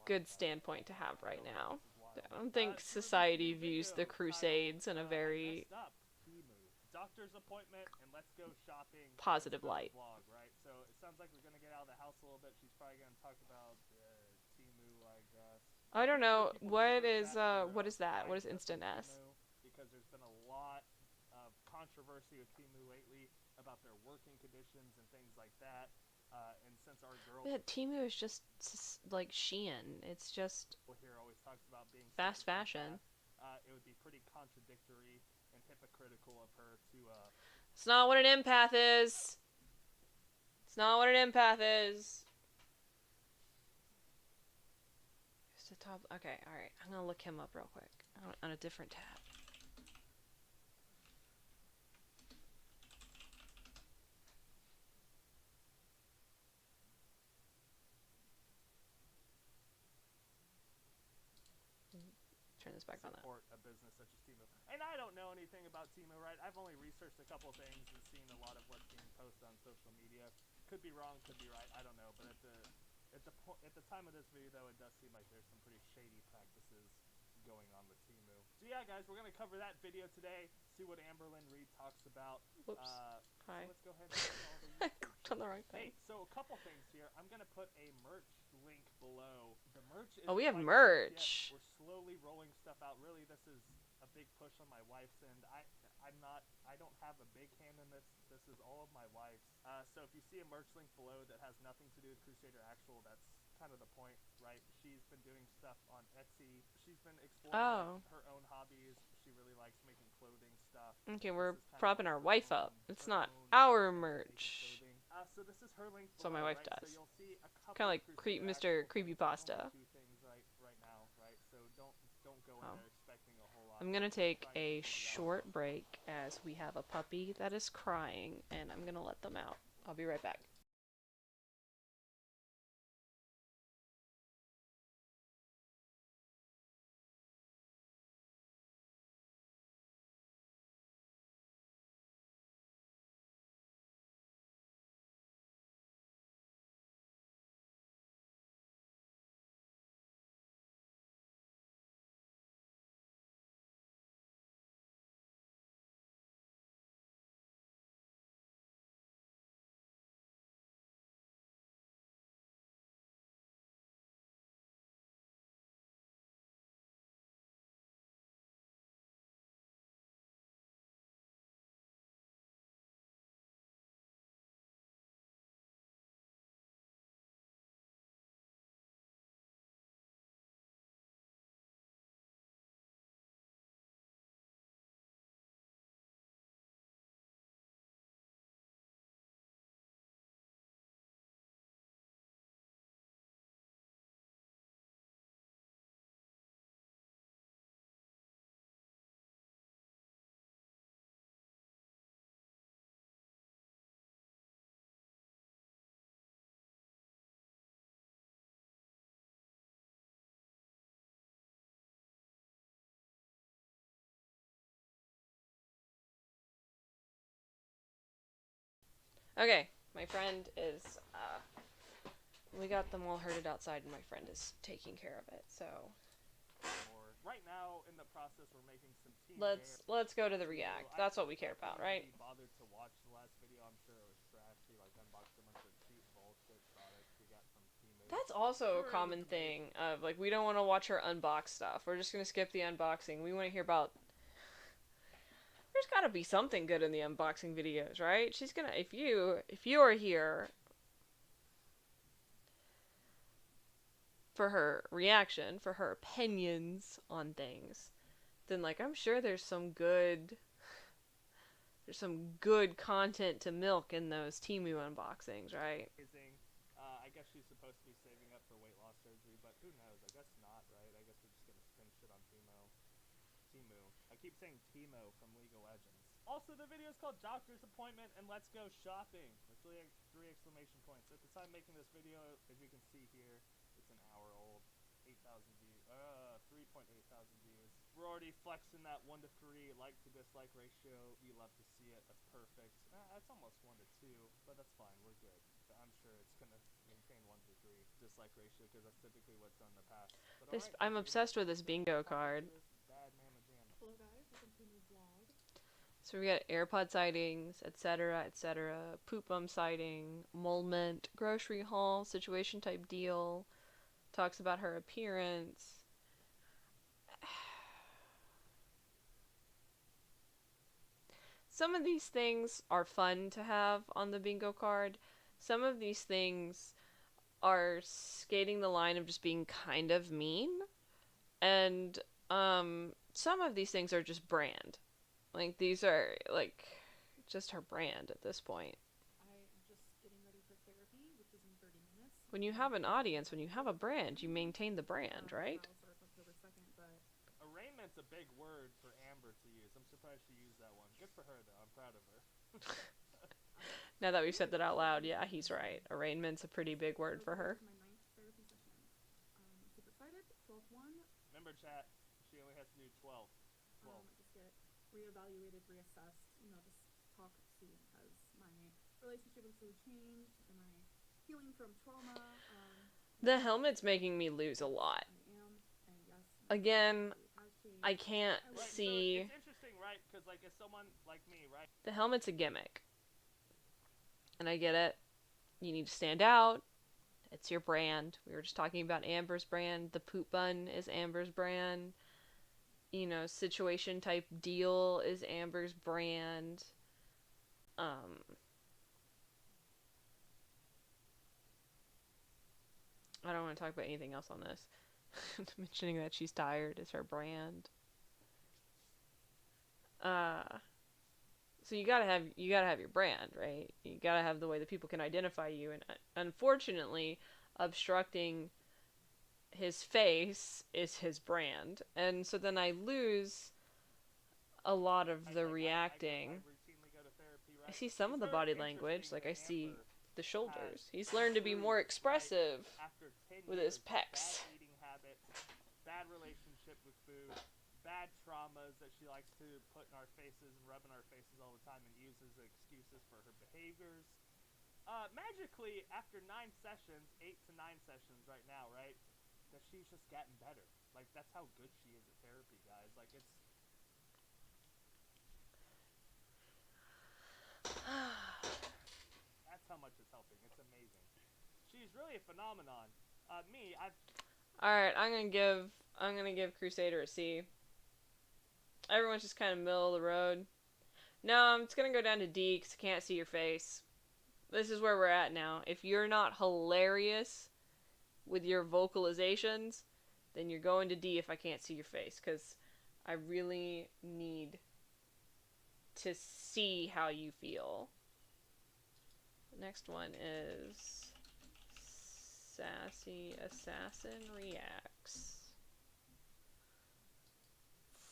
good standpoint to have right now. I don't think society views the Crusades in a very doctor's appointment and let's go shopping positive light. Vlog, right? So it sounds like we're gonna get out of the house a little bit. She's probably gonna talk about Temu, I guess. I don't know what is that? What is Instant S? Because there's been a lot of controversy with Temu lately about their working conditions and things like that. And since our girl, yeah, Temu is just like Shein. It's just here always talks about being fast fashion. It would be pretty contradictory and hypocritical of her to It's not what an empath is. It's not what an empath is. Just the top. Okay, alright. I'm gonna look him up real quick on a different tab. Turn this back on that. Support a business such as Temu. And I don't know anything about Temu, right? I've only researched a couple things and seen a lot of what's being posted on social media. Could be wrong, could be right. I don't know. But at the time of this video, though, it does seem like there's some pretty shady practices going on with Temu. So yeah, guys, we're gonna cover that video today. See what Amberlynn Reid talks about. Whoops. Hi. So let's go ahead and get all the I clicked on the wrong thing. Hey, so a couple things here. I'm gonna put a merch link below. The merch is. Oh, we have quite merch. yet. We're slowly rolling stuff out. Really, this is a big push on my wife's end. I don't have a big hand in this. This is all of my wife's. So if you see a merch link below that has nothing to do with Crusader Actual, that's kind of the point, right? She's been doing stuff on Etsy. She's been exploring her own hobbies. She really likes making clothing stuff. Okay, we're propping our wife up. It's not our merch. So this is her link So below, my wife right? does. So you'll see a couple Kind of like Mr. Actual Creepypasta. two things right now, right? So don't go in there expecting a whole lot. I'm gonna take a short break as we have a puppy that is crying, and I'm gonna let them out. I'll be right back. Okay, my friend is, we got them all herded outside and my friend is taking care of it, so. Right now, in the process, we're making some team Let's go to the react. That's what we care about, right? Bothered to watch the last video. I'm sure it was trash. He like unboxed a bunch of cheap bullshit products he got from Temu. That's also a common thing of, like, we don't want to watch her unbox stuff. We're just gonna skip the unboxing. We want to hear about... There's gotta be something good in the unboxing videos, right? She's gonna... If you are here for her reaction, for her opinions on things, then, like, I'm sure there's some good content to milk in those Temu unboxings, right? I guess she's supposed to be saving up for weight loss surgery, but who knows? I guess not, right? I guess we're just gonna spend shit on Temu. I keep saying Timo from League of Legends. Also, the video is called Doctor's Appointment and Let's Go Shopping. With three exclamation points. At the time making this video, as you can see here, it's an hour old. 3.8 thousand views. We're already flexing that 1 to 3 like to dislike ratio. We love to see it. That's perfect. It's almost 1 to 2, but that's fine. We're good. I'm sure it's gonna maintain 1 to 3 dislike ratio because that's typically what's done in the past. But I'm obsessed with this bingo card. Hello guys, welcome to a new vlog. So we got AirPod sightings, etc., etc., poop bum sighting, moment, grocery haul, situation type deal, talks about her appearance. Some of these things are fun to have on the bingo card. Some of these things are skating the line of just being kind of mean. And some of these things are just brand. Like, these are, like, just her brand at this point. I'm just getting ready for therapy, which is in 30 minutes. When you have an audience, when you have a brand, you maintain the brand, right? Starts October 2nd, but... Arraignment's a big word for Amber to use. I'm surprised she used that one. Good for her, though. I'm proud of her. Now that we've said that out loud, yeah, he's right. Arraignment's a pretty big word for her. My 9th therapy session. I'm super excited. 12th one. Remember, chat, she only has to do 12. Just get reevaluated, reassessed, just talk, see, has my relationship with food changed? Am I healing from trauma? The helmet's making me lose a lot. I am, and yes, Again, I can't Right, see. so it's interesting, right? Because, like, as someone like me, right? The helmet's a gimmick. And I get it. You need to stand out. It's your brand. We were just talking about Amber's brand. The poop bun is Amber's brand. You know, situation type deal is Amber's brand. I don't want to talk about anything else on this. Mentioning that she's tired is her brand. So you gotta have your brand, right? You gotta have the way that people can identify you, and unfortunately, obstructing his face is his brand, and so then I lose a lot of the reacting. I see some of the body language, like I see the shoulders. He's learned to be more expressive with his pecs. Bad eating habits, bad relationship with food, bad traumas that she likes to put in our faces and rub in our faces all the time and use as excuses for her behaviors. Magically, after 9 sessions, 8 to 9 sessions right now, right, that she's just getting better. Like, that's how good she is at therapy, guys. Like, it's... That's how much it's helping. It's amazing. She's really a phenomenon. Alright, I'm gonna give Crusader a C. Everyone's just kind of middle of the road. No, I'm just gonna go down to D because I can't see your face. This is where we're at now. If you're not hilarious with your vocalizations, then you're going to D if I can't see your face, because I really need to see how you feel. The next one is Sassy Assassin Reacts.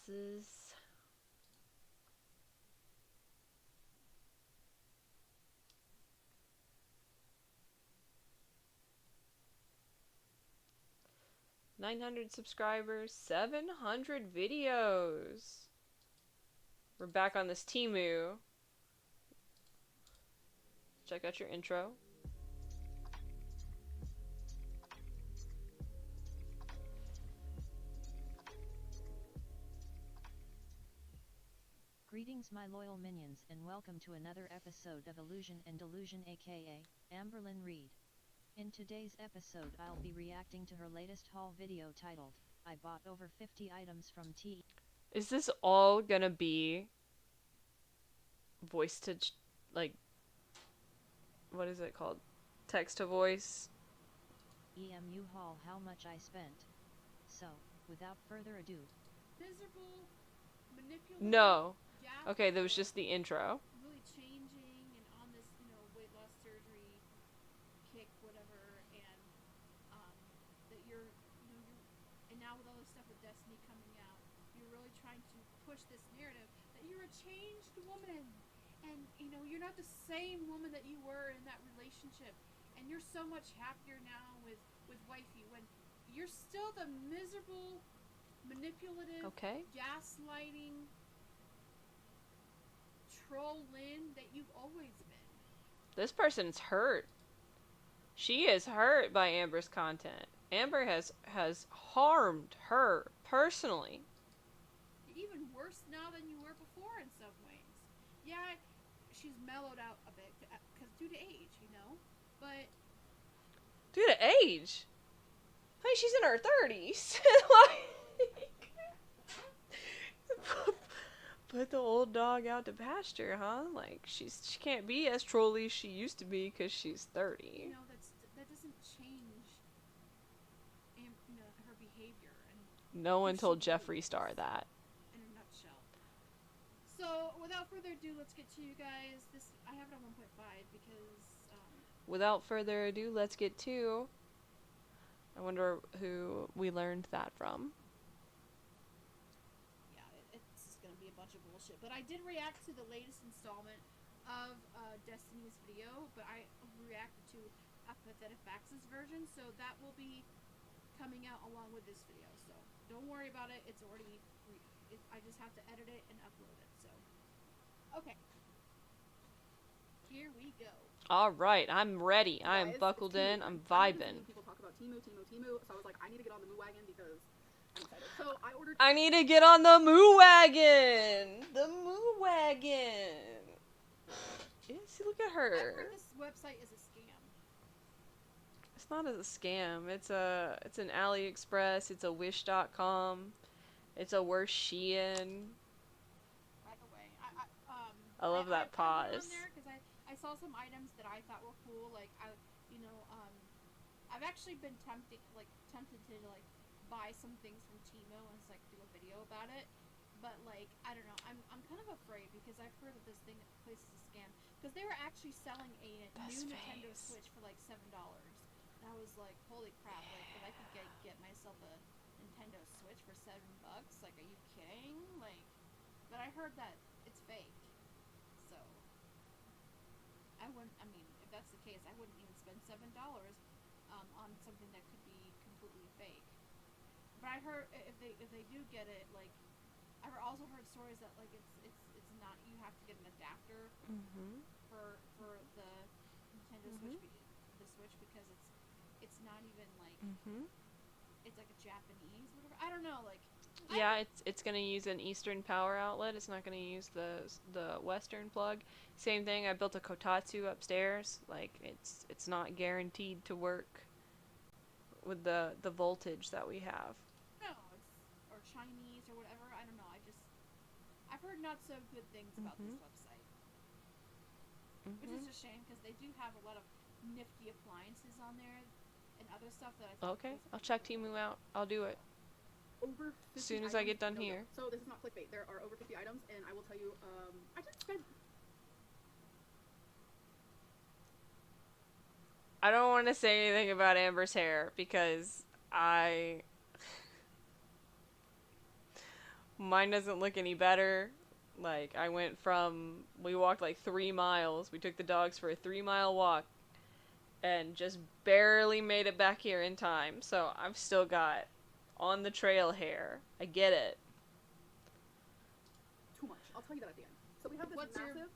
This is... $900 subscribers, 700 videos. We're back on this Temu. Check out your intro. Greetings my loyal minions and welcome to another episode of Illusion and Delusion aka Amberlynn Reid. In today's episode I'll be reacting to her latest haul video titled, I bought over 50 items from T. Is this all gonna be voice to, like, what is it called? Text to voice? EMU haul how much I spent. So, without further ado. Miserable, manipulative. No. Okay, that was just the intro. Really changing and on this, weight loss surgery kick, whatever, and that you're, and now with all this stuff with Destiny coming out, you're really trying to push this narrative that you're a changed woman, and you're not the same woman that you were in that relationship, and you're so much happier now with wifey, when you're still the miserable, manipulative, gaslighting troll Lynn that you've always been. This person's hurt. She is hurt by Amber's content. Amber has harmed her personally. You're even worse now than you were before in some ways. Yeah, she's mellowed out a bit because due to age, but due to age? I mean, she's in her 30s. Put the old dog out to pasture, huh? Like, she can't be as trolly as she used to be because she's 30. That doesn't change her behavior. And no one told Jeffree Star that. In a nutshell. So, without further ado, let's get to you guys. I have it on 1.5 because... Without further ado, let's get to... I wonder who we learned that from. It's going to be a bunch of bullshit. But I did react to the latest installment of Destiny's video, but I reacted to Apathetic Facts' version, so that will be coming out along with this video. So don't worry about it. It's already... I just have to edit it and upload it. So, okay. Here we go. Alright, I'm ready. I am buckled in. I'm vibing. People talk about Temu, so I was like, I need to get on the Moo wagon because excited. So I ordered. I need to get on the Moo Wagon. The Moo Wagon. Yeah, see, look at I her. heard this website is a scam. It's not a scam. It's an AliExpress. It's a Wish.com. It's a Worst Shein. By the way, I love that I went pause. on there because I saw some items that I thought were cool. Like I've actually been tempted to like buy some things from Temu and just like do a video about it. But like I don't know, I'm kind of afraid because I've heard that this place is a scam because they were actually selling a new Nintendo Switch for like $7. And I was like, holy crap! Like if I could get myself a Nintendo Switch for $7, like are you kidding? Like, but I heard that it's fake. So I wouldn't. I mean, if that's the case, I wouldn't even spend $7 on something that could be completely fake. But I heard if they do get it, like I've also heard stories that like it's not, you have to get an adapter for the Nintendo Switch because it's not even like it's like a Japanese whatever. I don't know, like yeah, it's gonna use an Eastern power outlet. It's not gonna use the Western plug. Same thing. I built a Kotatsu upstairs. Like it's not guaranteed to work with the voltage that we have. No, or Chinese or whatever. I don't know. I've heard not so good things about this website, which is a shame because they do have a lot of nifty appliances on there and other stuff that I thought. Okay, I'll check Temu out. I'll do it. Over 50 as soon as I get done here. So this is not clickbait. There are over 50 items, and I will tell you, I didn't spend. I don't want to say anything about Amber's hair because mine doesn't look any better. Like, we walked like 3 miles. We took the dogs for a 3-mile walk and just barely made it back here in time. So I've still got on the trail hair. I get it. Too much. I'll tell you that at the end. So we have this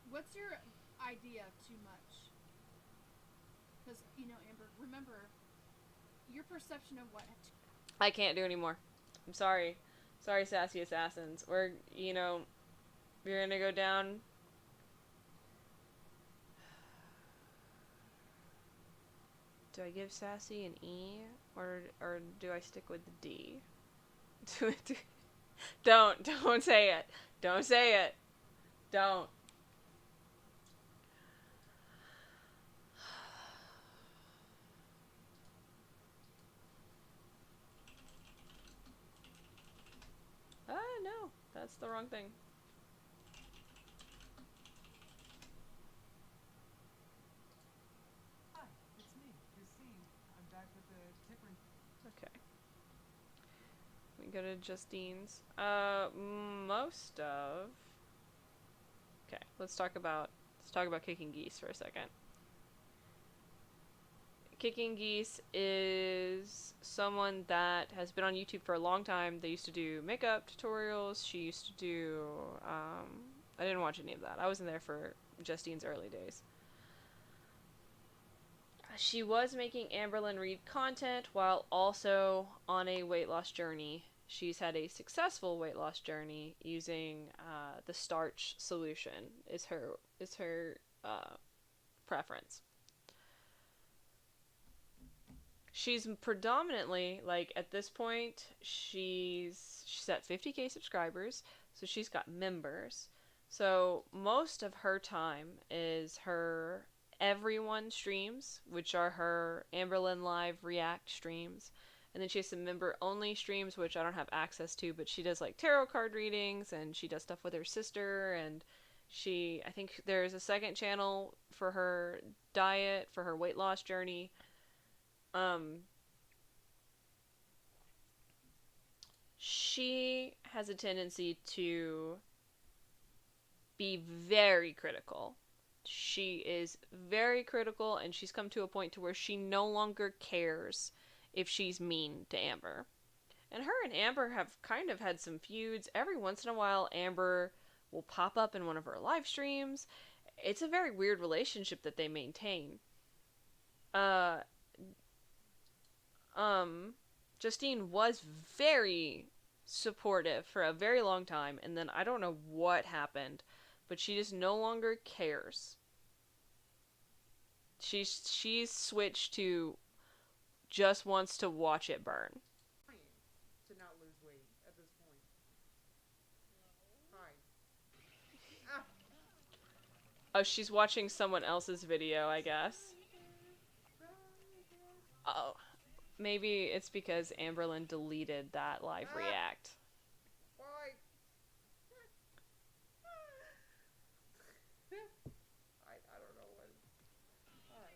what's your idea of too much? Because, Amber, remember, your perception of what... I can't do anymore. I'm sorry. Sorry, Sassy Assassins. We're gonna go down. Do I give Sassy an E or do I stick with the D? Don't say it. Don't say it. Don't. No, that's the wrong thing. Hi, it's me, Justine. I'm back with the Tipper. Okay. We go to Justine's. Most of. Okay, let's talk about Kicking Geese for a second. Kicking Geese is someone that has been on YouTube for a long time. They used to do makeup tutorials. She used to do, I didn't watch any of that. I wasn't there for Justine's early days. She was making Amberlynn Reid content while also on a weight loss journey. She's had a successful weight loss journey using the starch solution is her preference. She's predominantly, like, at this point, she's at 50K subscribers, so she's got members. So most of her time is her everyone streams, which are her Amberlynn Live React streams. And then she has some member-only streams, which I don't have access to, but she does, like, tarot card readings, and she does stuff with her sister, and I think there's a second channel for her diet, for her weight loss journey. She has a tendency to be very critical. She is very critical, and she's come to a point to where she no longer cares if she's mean to Amber. And her and Amber have kind of had some feuds. Every once in a while, Amber will pop up in one of her live streams. It's a very weird relationship that they maintain. Justine was very supportive for a very long time, and then I don't know what happened, but she just no longer cares. She's switched to just wants to watch it burn. To not lose weight at this point. Hi. Oh, she's watching someone else's video, I guess. Oh, maybe it's because Amberlynn deleted that live react. Why? I don't know what. Hi.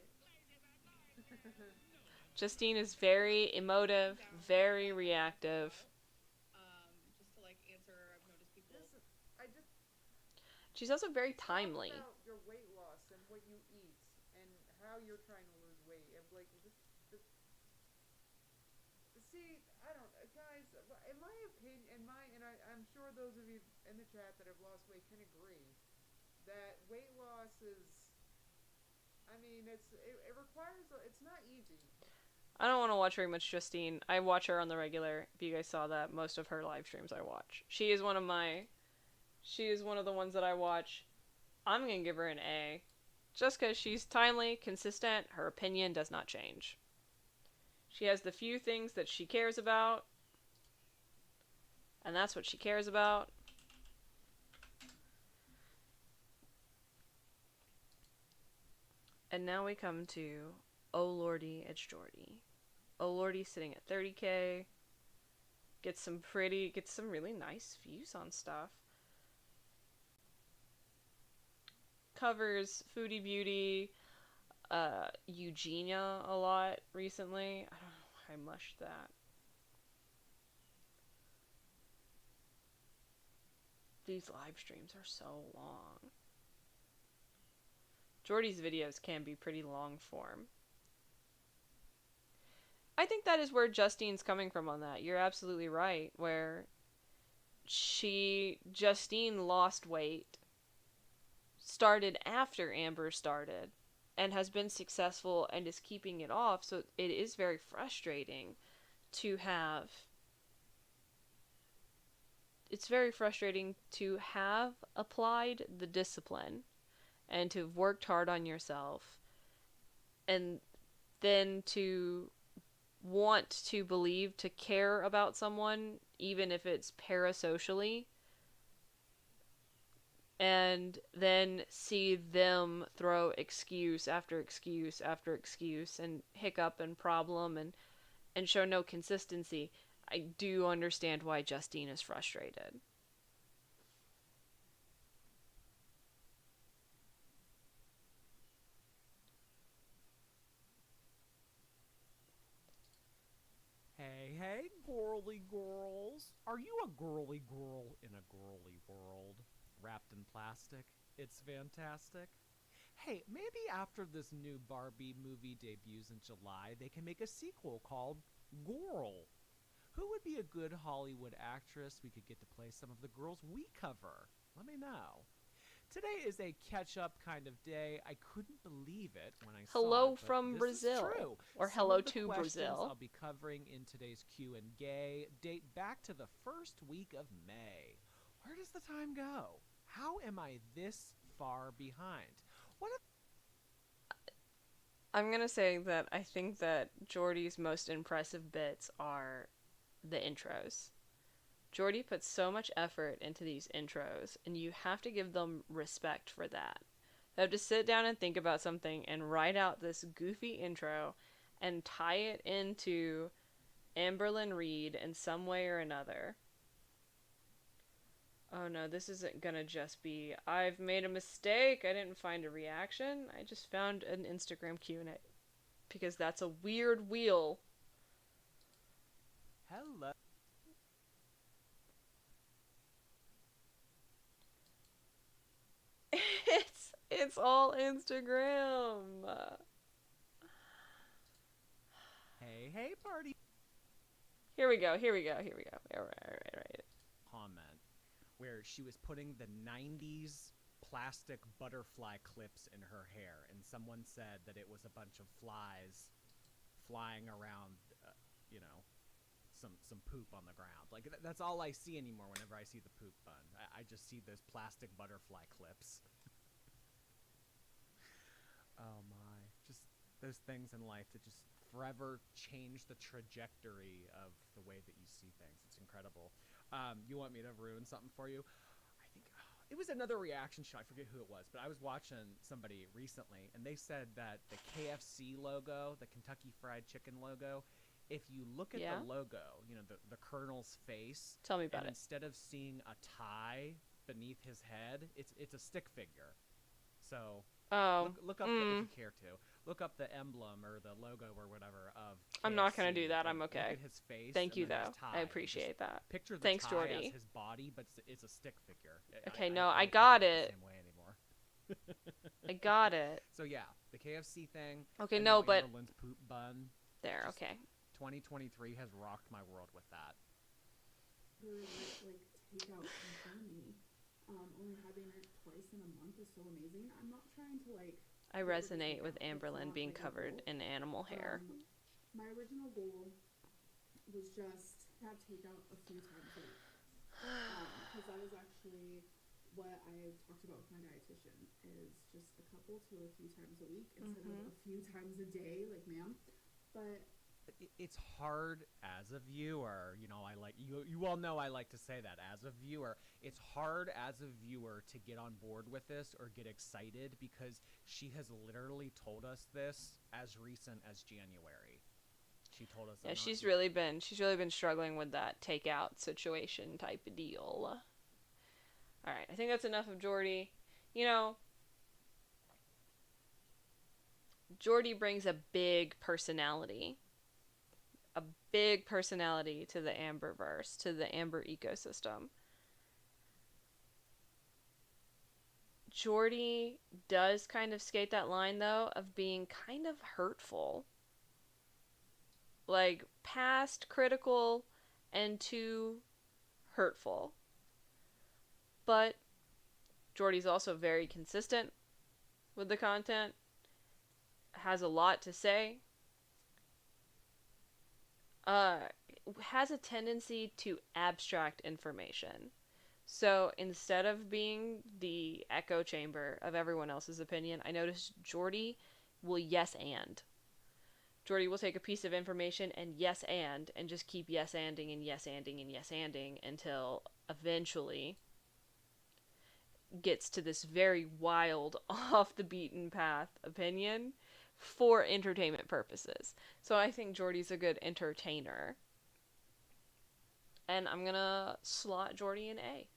Justine is very emotive, very reactive. Just to like answer, I've noticed people. She's also very timely. Talk about your weight loss and what you eat and how you're trying to lose weight. And like see, I don't, guys. In my opinion, I'm sure those of you in the chat that have lost weight can agree that weight loss is. I mean, it requires. It's not easy. I don't want to watch very much Justine. I watch her on the regular. If you guys saw that, most of her live streams I watch. She is one of the ones that I watch. I'm gonna give her an A. Just because she's timely, consistent, her opinion does not change. She has the few things that she cares about, and that's what she cares about. And now we come to Oh Lordy, it's Jordy. Oh Lordy sitting at 30K. Gets some really nice views on stuff. Covers Foodie Beauty, Eugenia a lot recently. I don't know why I mushed that. These live streams are so long. Jordy's videos can be pretty long form. I think that is where Justine's coming from on that. You're absolutely right, where Justine lost weight, started after Amber started, and has been successful and is keeping it off, so it is very frustrating to have... It's very frustrating to have applied the discipline and to have worked hard on yourself, and then to want to believe, to care about someone, even if it's parasocially, and then see them throw excuse after excuse after excuse and hiccup and problem and show no consistency. I do understand why Justine is frustrated. Hey, girly girls. Are you a girly girl in a girly world? Wrapped in plastic? It's fantastic. Hey, maybe after this new Barbie movie debuts in July, they can make a sequel called Girl. Who would be a good Hollywood actress we could get to play some of the girls we cover? Let me know. Today is a catch-up kind of day. I couldn't believe it when I Hello saw it, from this Brazil. Is true. Or Some hello of the to questions Brazil. I'll be covering in today's Q&A date back to the first week of May. Where does the time go? How am I this far behind? What if I'm gonna say that I think that Jordy's most impressive bits are the intros. Jordy puts so much effort into these intros, and you have to give them respect for that. They have to sit down and think about something and write out this goofy intro and tie it into Amberlynn Reid in some way or another. Oh no, this isn't gonna just be, I've made a mistake, I didn't find a reaction, I just found an Instagram Q&A. Because that's a weird wheel. Hello. It's all Instagram. Hey, party. Here we go. Alright. Comment where she was putting the 90s plastic butterfly clips in her hair, and someone said that it was a bunch of flies flying around, some poop on the ground. Like that's all I see anymore whenever I see the poop bun. I just see those plastic butterfly clips. Oh my, just those things in life that just forever change the trajectory of the way that you see things. It's incredible. You want me to ruin something for you? I think it was another reaction show. I forget who it was, but I was watching somebody recently, and they said that the KFC logo, the Kentucky Fried Chicken logo, if you look at the logo, you know, the Colonel's face. Tell me about and it. Instead of seeing a tie beneath his head, it's a stick figure. So look up if you care to. Look up the emblem or the logo or whatever of KFC. I'm not gonna do that. I'm okay. Look at his face. Thank you, and then though. his tie, I appreciate that. Picture the Thanks, tie Jordy. as his body, but it's a stick figure. Okay, I I got don't it. the same way anymore. I got it. So yeah, the KFC thing. Okay, and no, now but Amberlynn's poop bun. There, Just okay. 2023 has rocked my world with that. Like takeout company. Only having it twice in a month is so amazing. I'm not trying to like. I resonate with Amberlynn being covered in animal hair. My original goal was just to have takeout a few times a week. Because that is actually what I talked about with my dietitian, is just a couple to a few times a week instead of a few times a day, like ma'am. But it's hard as a viewer, you know, I like you all know I like to say that as a viewer, it's hard as a viewer to get on board with this or get excited because she has literally told us this as recent as January. She told us yeah, she's really been struggling with that takeout situation type of deal. All right, I think that's enough of Jordy. You know, Jordy brings a big personality to the Amberverse, to the Amber ecosystem. Jordy does kind of skate that line, though, of being kind of hurtful. Like, past critical and too hurtful. But Jordy's also very consistent with the content, has a lot to say, has a tendency to abstract information. So instead of being the echo chamber of everyone else's opinion, I noticed Jordy will yes and. Jordy will take a piece of information and yes and just keep yes anding and yes anding and yes anding until eventually gets to this very wild, off the beaten path opinion for entertainment purposes. So I think Jordy's a good entertainer. And I'm gonna slot Jordy in A.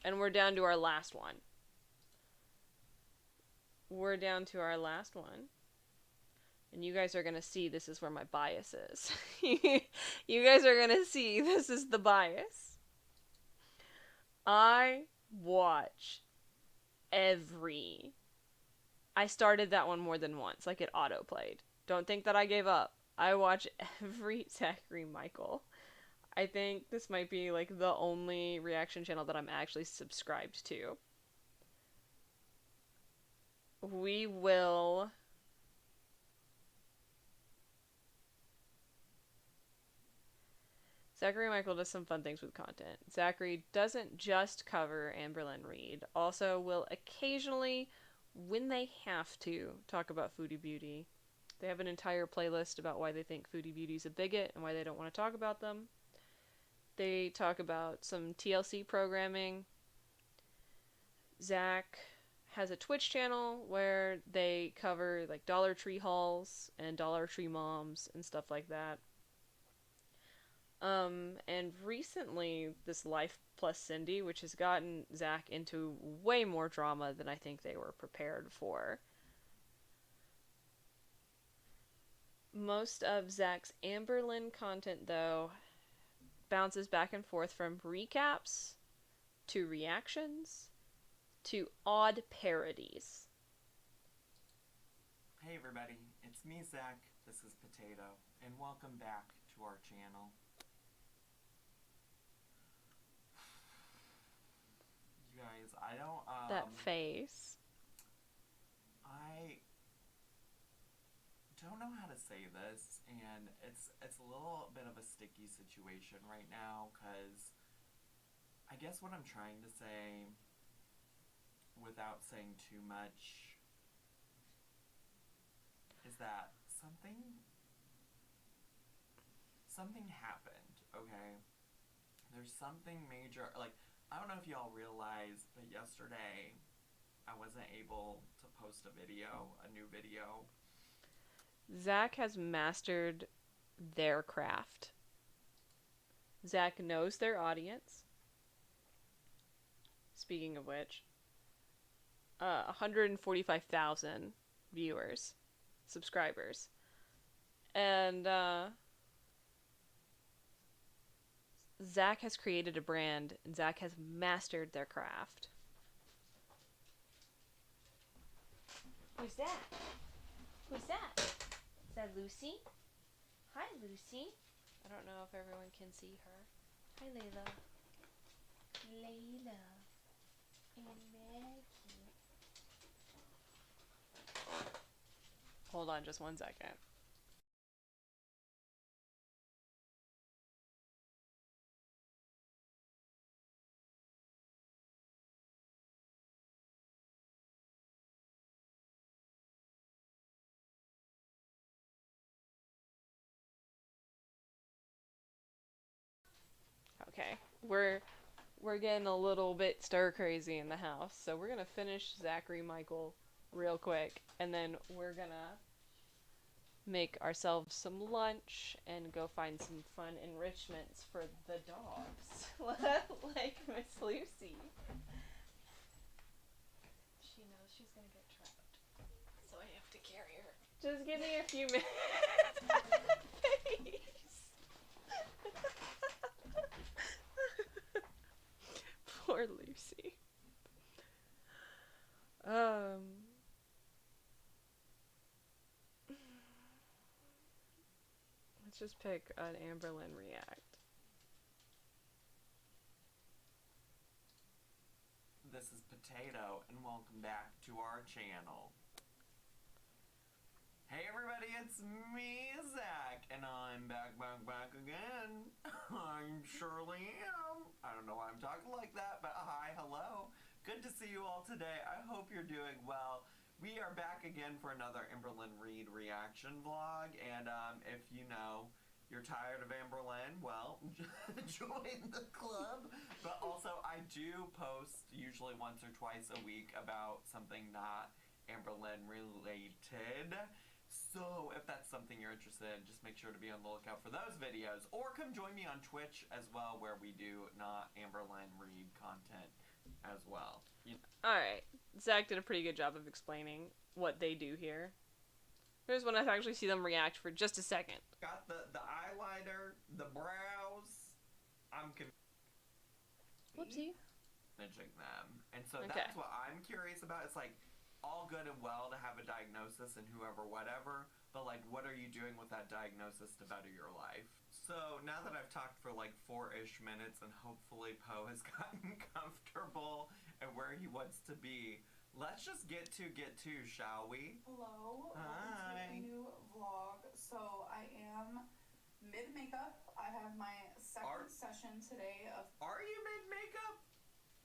And we're down to our last one. And you guys are gonna see this is where my bias is. You guys are gonna see this is the bias. I started that one more than once, like it auto-played. Don't think that I gave up. I watch every Zachary Michael. I think this might be like the only reaction channel that I'm actually subscribed to. We will... Zachary Michael does some fun things with content. Zachary doesn't just cover Amberlynn Reid, also will occasionally, when they have to, talk about Foodie Beauty. They have an entire playlist about why they think Foodie Beauty's a bigot and why they don't want to talk about them. They talk about some TLC programming. Zach has a Twitch channel where they cover like Dollar Tree hauls and Dollar Tree moms and stuff like that. And recently, this Life Plus Cindy, which has gotten Zach into way more drama than I think they were prepared for. Most of Zach's Amberlynn content, though, bounces back and forth from recaps to reactions to odd parodies. Hey everybody, it's me, Zach. This is Potato, and welcome back to our channel. You guys, I don't, that face. I don't know how to say this, and it's a little bit of a sticky situation right now, because I guess what I'm trying to say, without saying too much, is that something happened, okay? There's something major, like, I don't know if y'all realize, but yesterday I wasn't able to post a new video. Zach has mastered their craft. Zach knows their audience. Speaking of which, 145,000 viewers, subscribers. And Zach has created a brand, and Zach has mastered their craft. Who's that? Who's that? Is that Lucy? Hi, Lucy. I don't know if everyone can see her. Hi, Layla. Layla. And Maggie. Hold on just 1 second. Okay, we're getting a little bit stir crazy in the house, so we're gonna finish Zachary Michael real quick, and then we're gonna make ourselves some lunch and go find some fun enrichments for the dogs, like Miss Lucy. She knows she's gonna get trapped, so I have to carry her. Just give me a few minutes. Poor Lucy. Let's just pick an Amberlynn React. This is Potato, and welcome back to our channel. Hey everybody, it's me, Zach, and I'm back again. I surely am. I don't know why I'm talking like that, but hi, hello. Good to see you all today. I hope you're doing well. We are back again for another Amberlynn Reid reaction vlog, and if you know you're tired of Amberlynn, well, join the club. But also, I do post usually once or twice a week about something not Amberlynn related. So if that's something you're interested in, just make sure to be on the lookout for those videos. Or come join me on Twitch as well, where we do not Amberlynn Reid content as well. Alright, Zach did a pretty good job of explaining what they do here. Here's when I actually see them react for just a second. Got the eyeliner, the brows. I'm Whoopsie. Managing them. And so Okay. that's what I'm curious about. It's like all good and well to have a diagnosis and whoever, whatever, but like what are you doing with that diagnosis to better your life? So now that I've talked for like 4-ish minutes and hopefully Poe has gotten comfortable and where he wants to be, let's just get to, shall we? Hello. Hi. Welcome to a new vlog. So I am mid-makeup. I have my second session today of... Are you mid-makeup?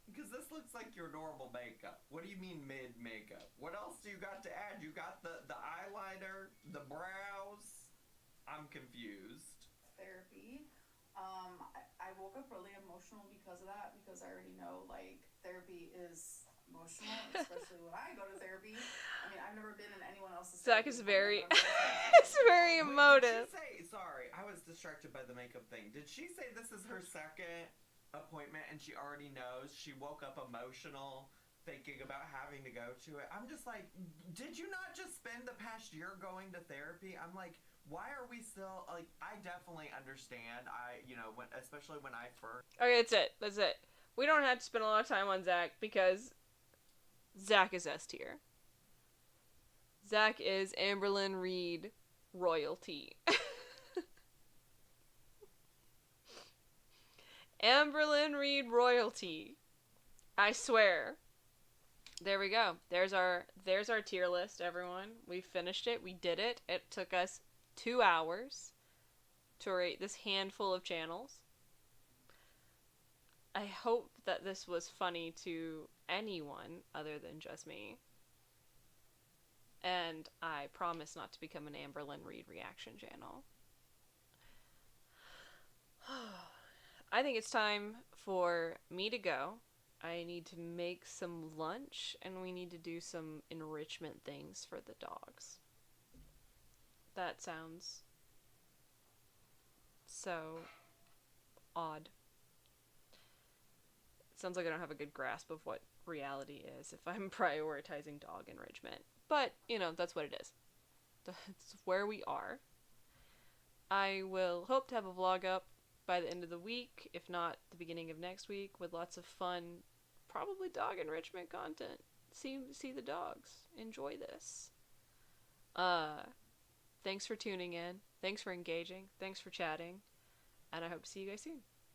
Because this looks like your normal makeup. What do you mean mid-makeup? What else do you got to add? You got the eyeliner, the brows. I'm confused. Therapy. I woke up really emotional because of that, because I already know, like, therapy is emotional, especially when I go to therapy. I mean, I've never been in anyone else's Zach therapy. is very, It's very emotive. Did she say, sorry, I was distracted by the makeup thing. Did she say this is her second appointment and she already knows? She woke up emotional thinking about having to go to it. I'm just like, did you not just spend the past year going to therapy? I'm like, why are we still, like, I definitely understand. Especially when I first... Okay, that's it. We don't have to spend a lot of time on Zach because Zach is S tier. Zach is Amberlynn Reid royalty. Amberlynn Reid royalty. I swear. There we go. There's our tier list, everyone. We finished it. We did it. It took us 2 hours to rate this handful of channels. I hope that this was funny to anyone other than just me. And I promise not to become an Amberlynn Reid reaction channel. I think it's time for me to go. I need to make some lunch, and we need to do some enrichment things for the dogs. That sounds so odd. It sounds like I don't have a good grasp of what reality is if I'm prioritizing dog enrichment. But, you know, that's what it is. That's where we are. I will hope to have a vlog up by the end of the week, if not the beginning of next week, with lots of fun, probably dog enrichment content. See the dogs. Enjoy this. Thanks for tuning in. Thanks for engaging. Thanks for chatting. And I hope to see you guys soon.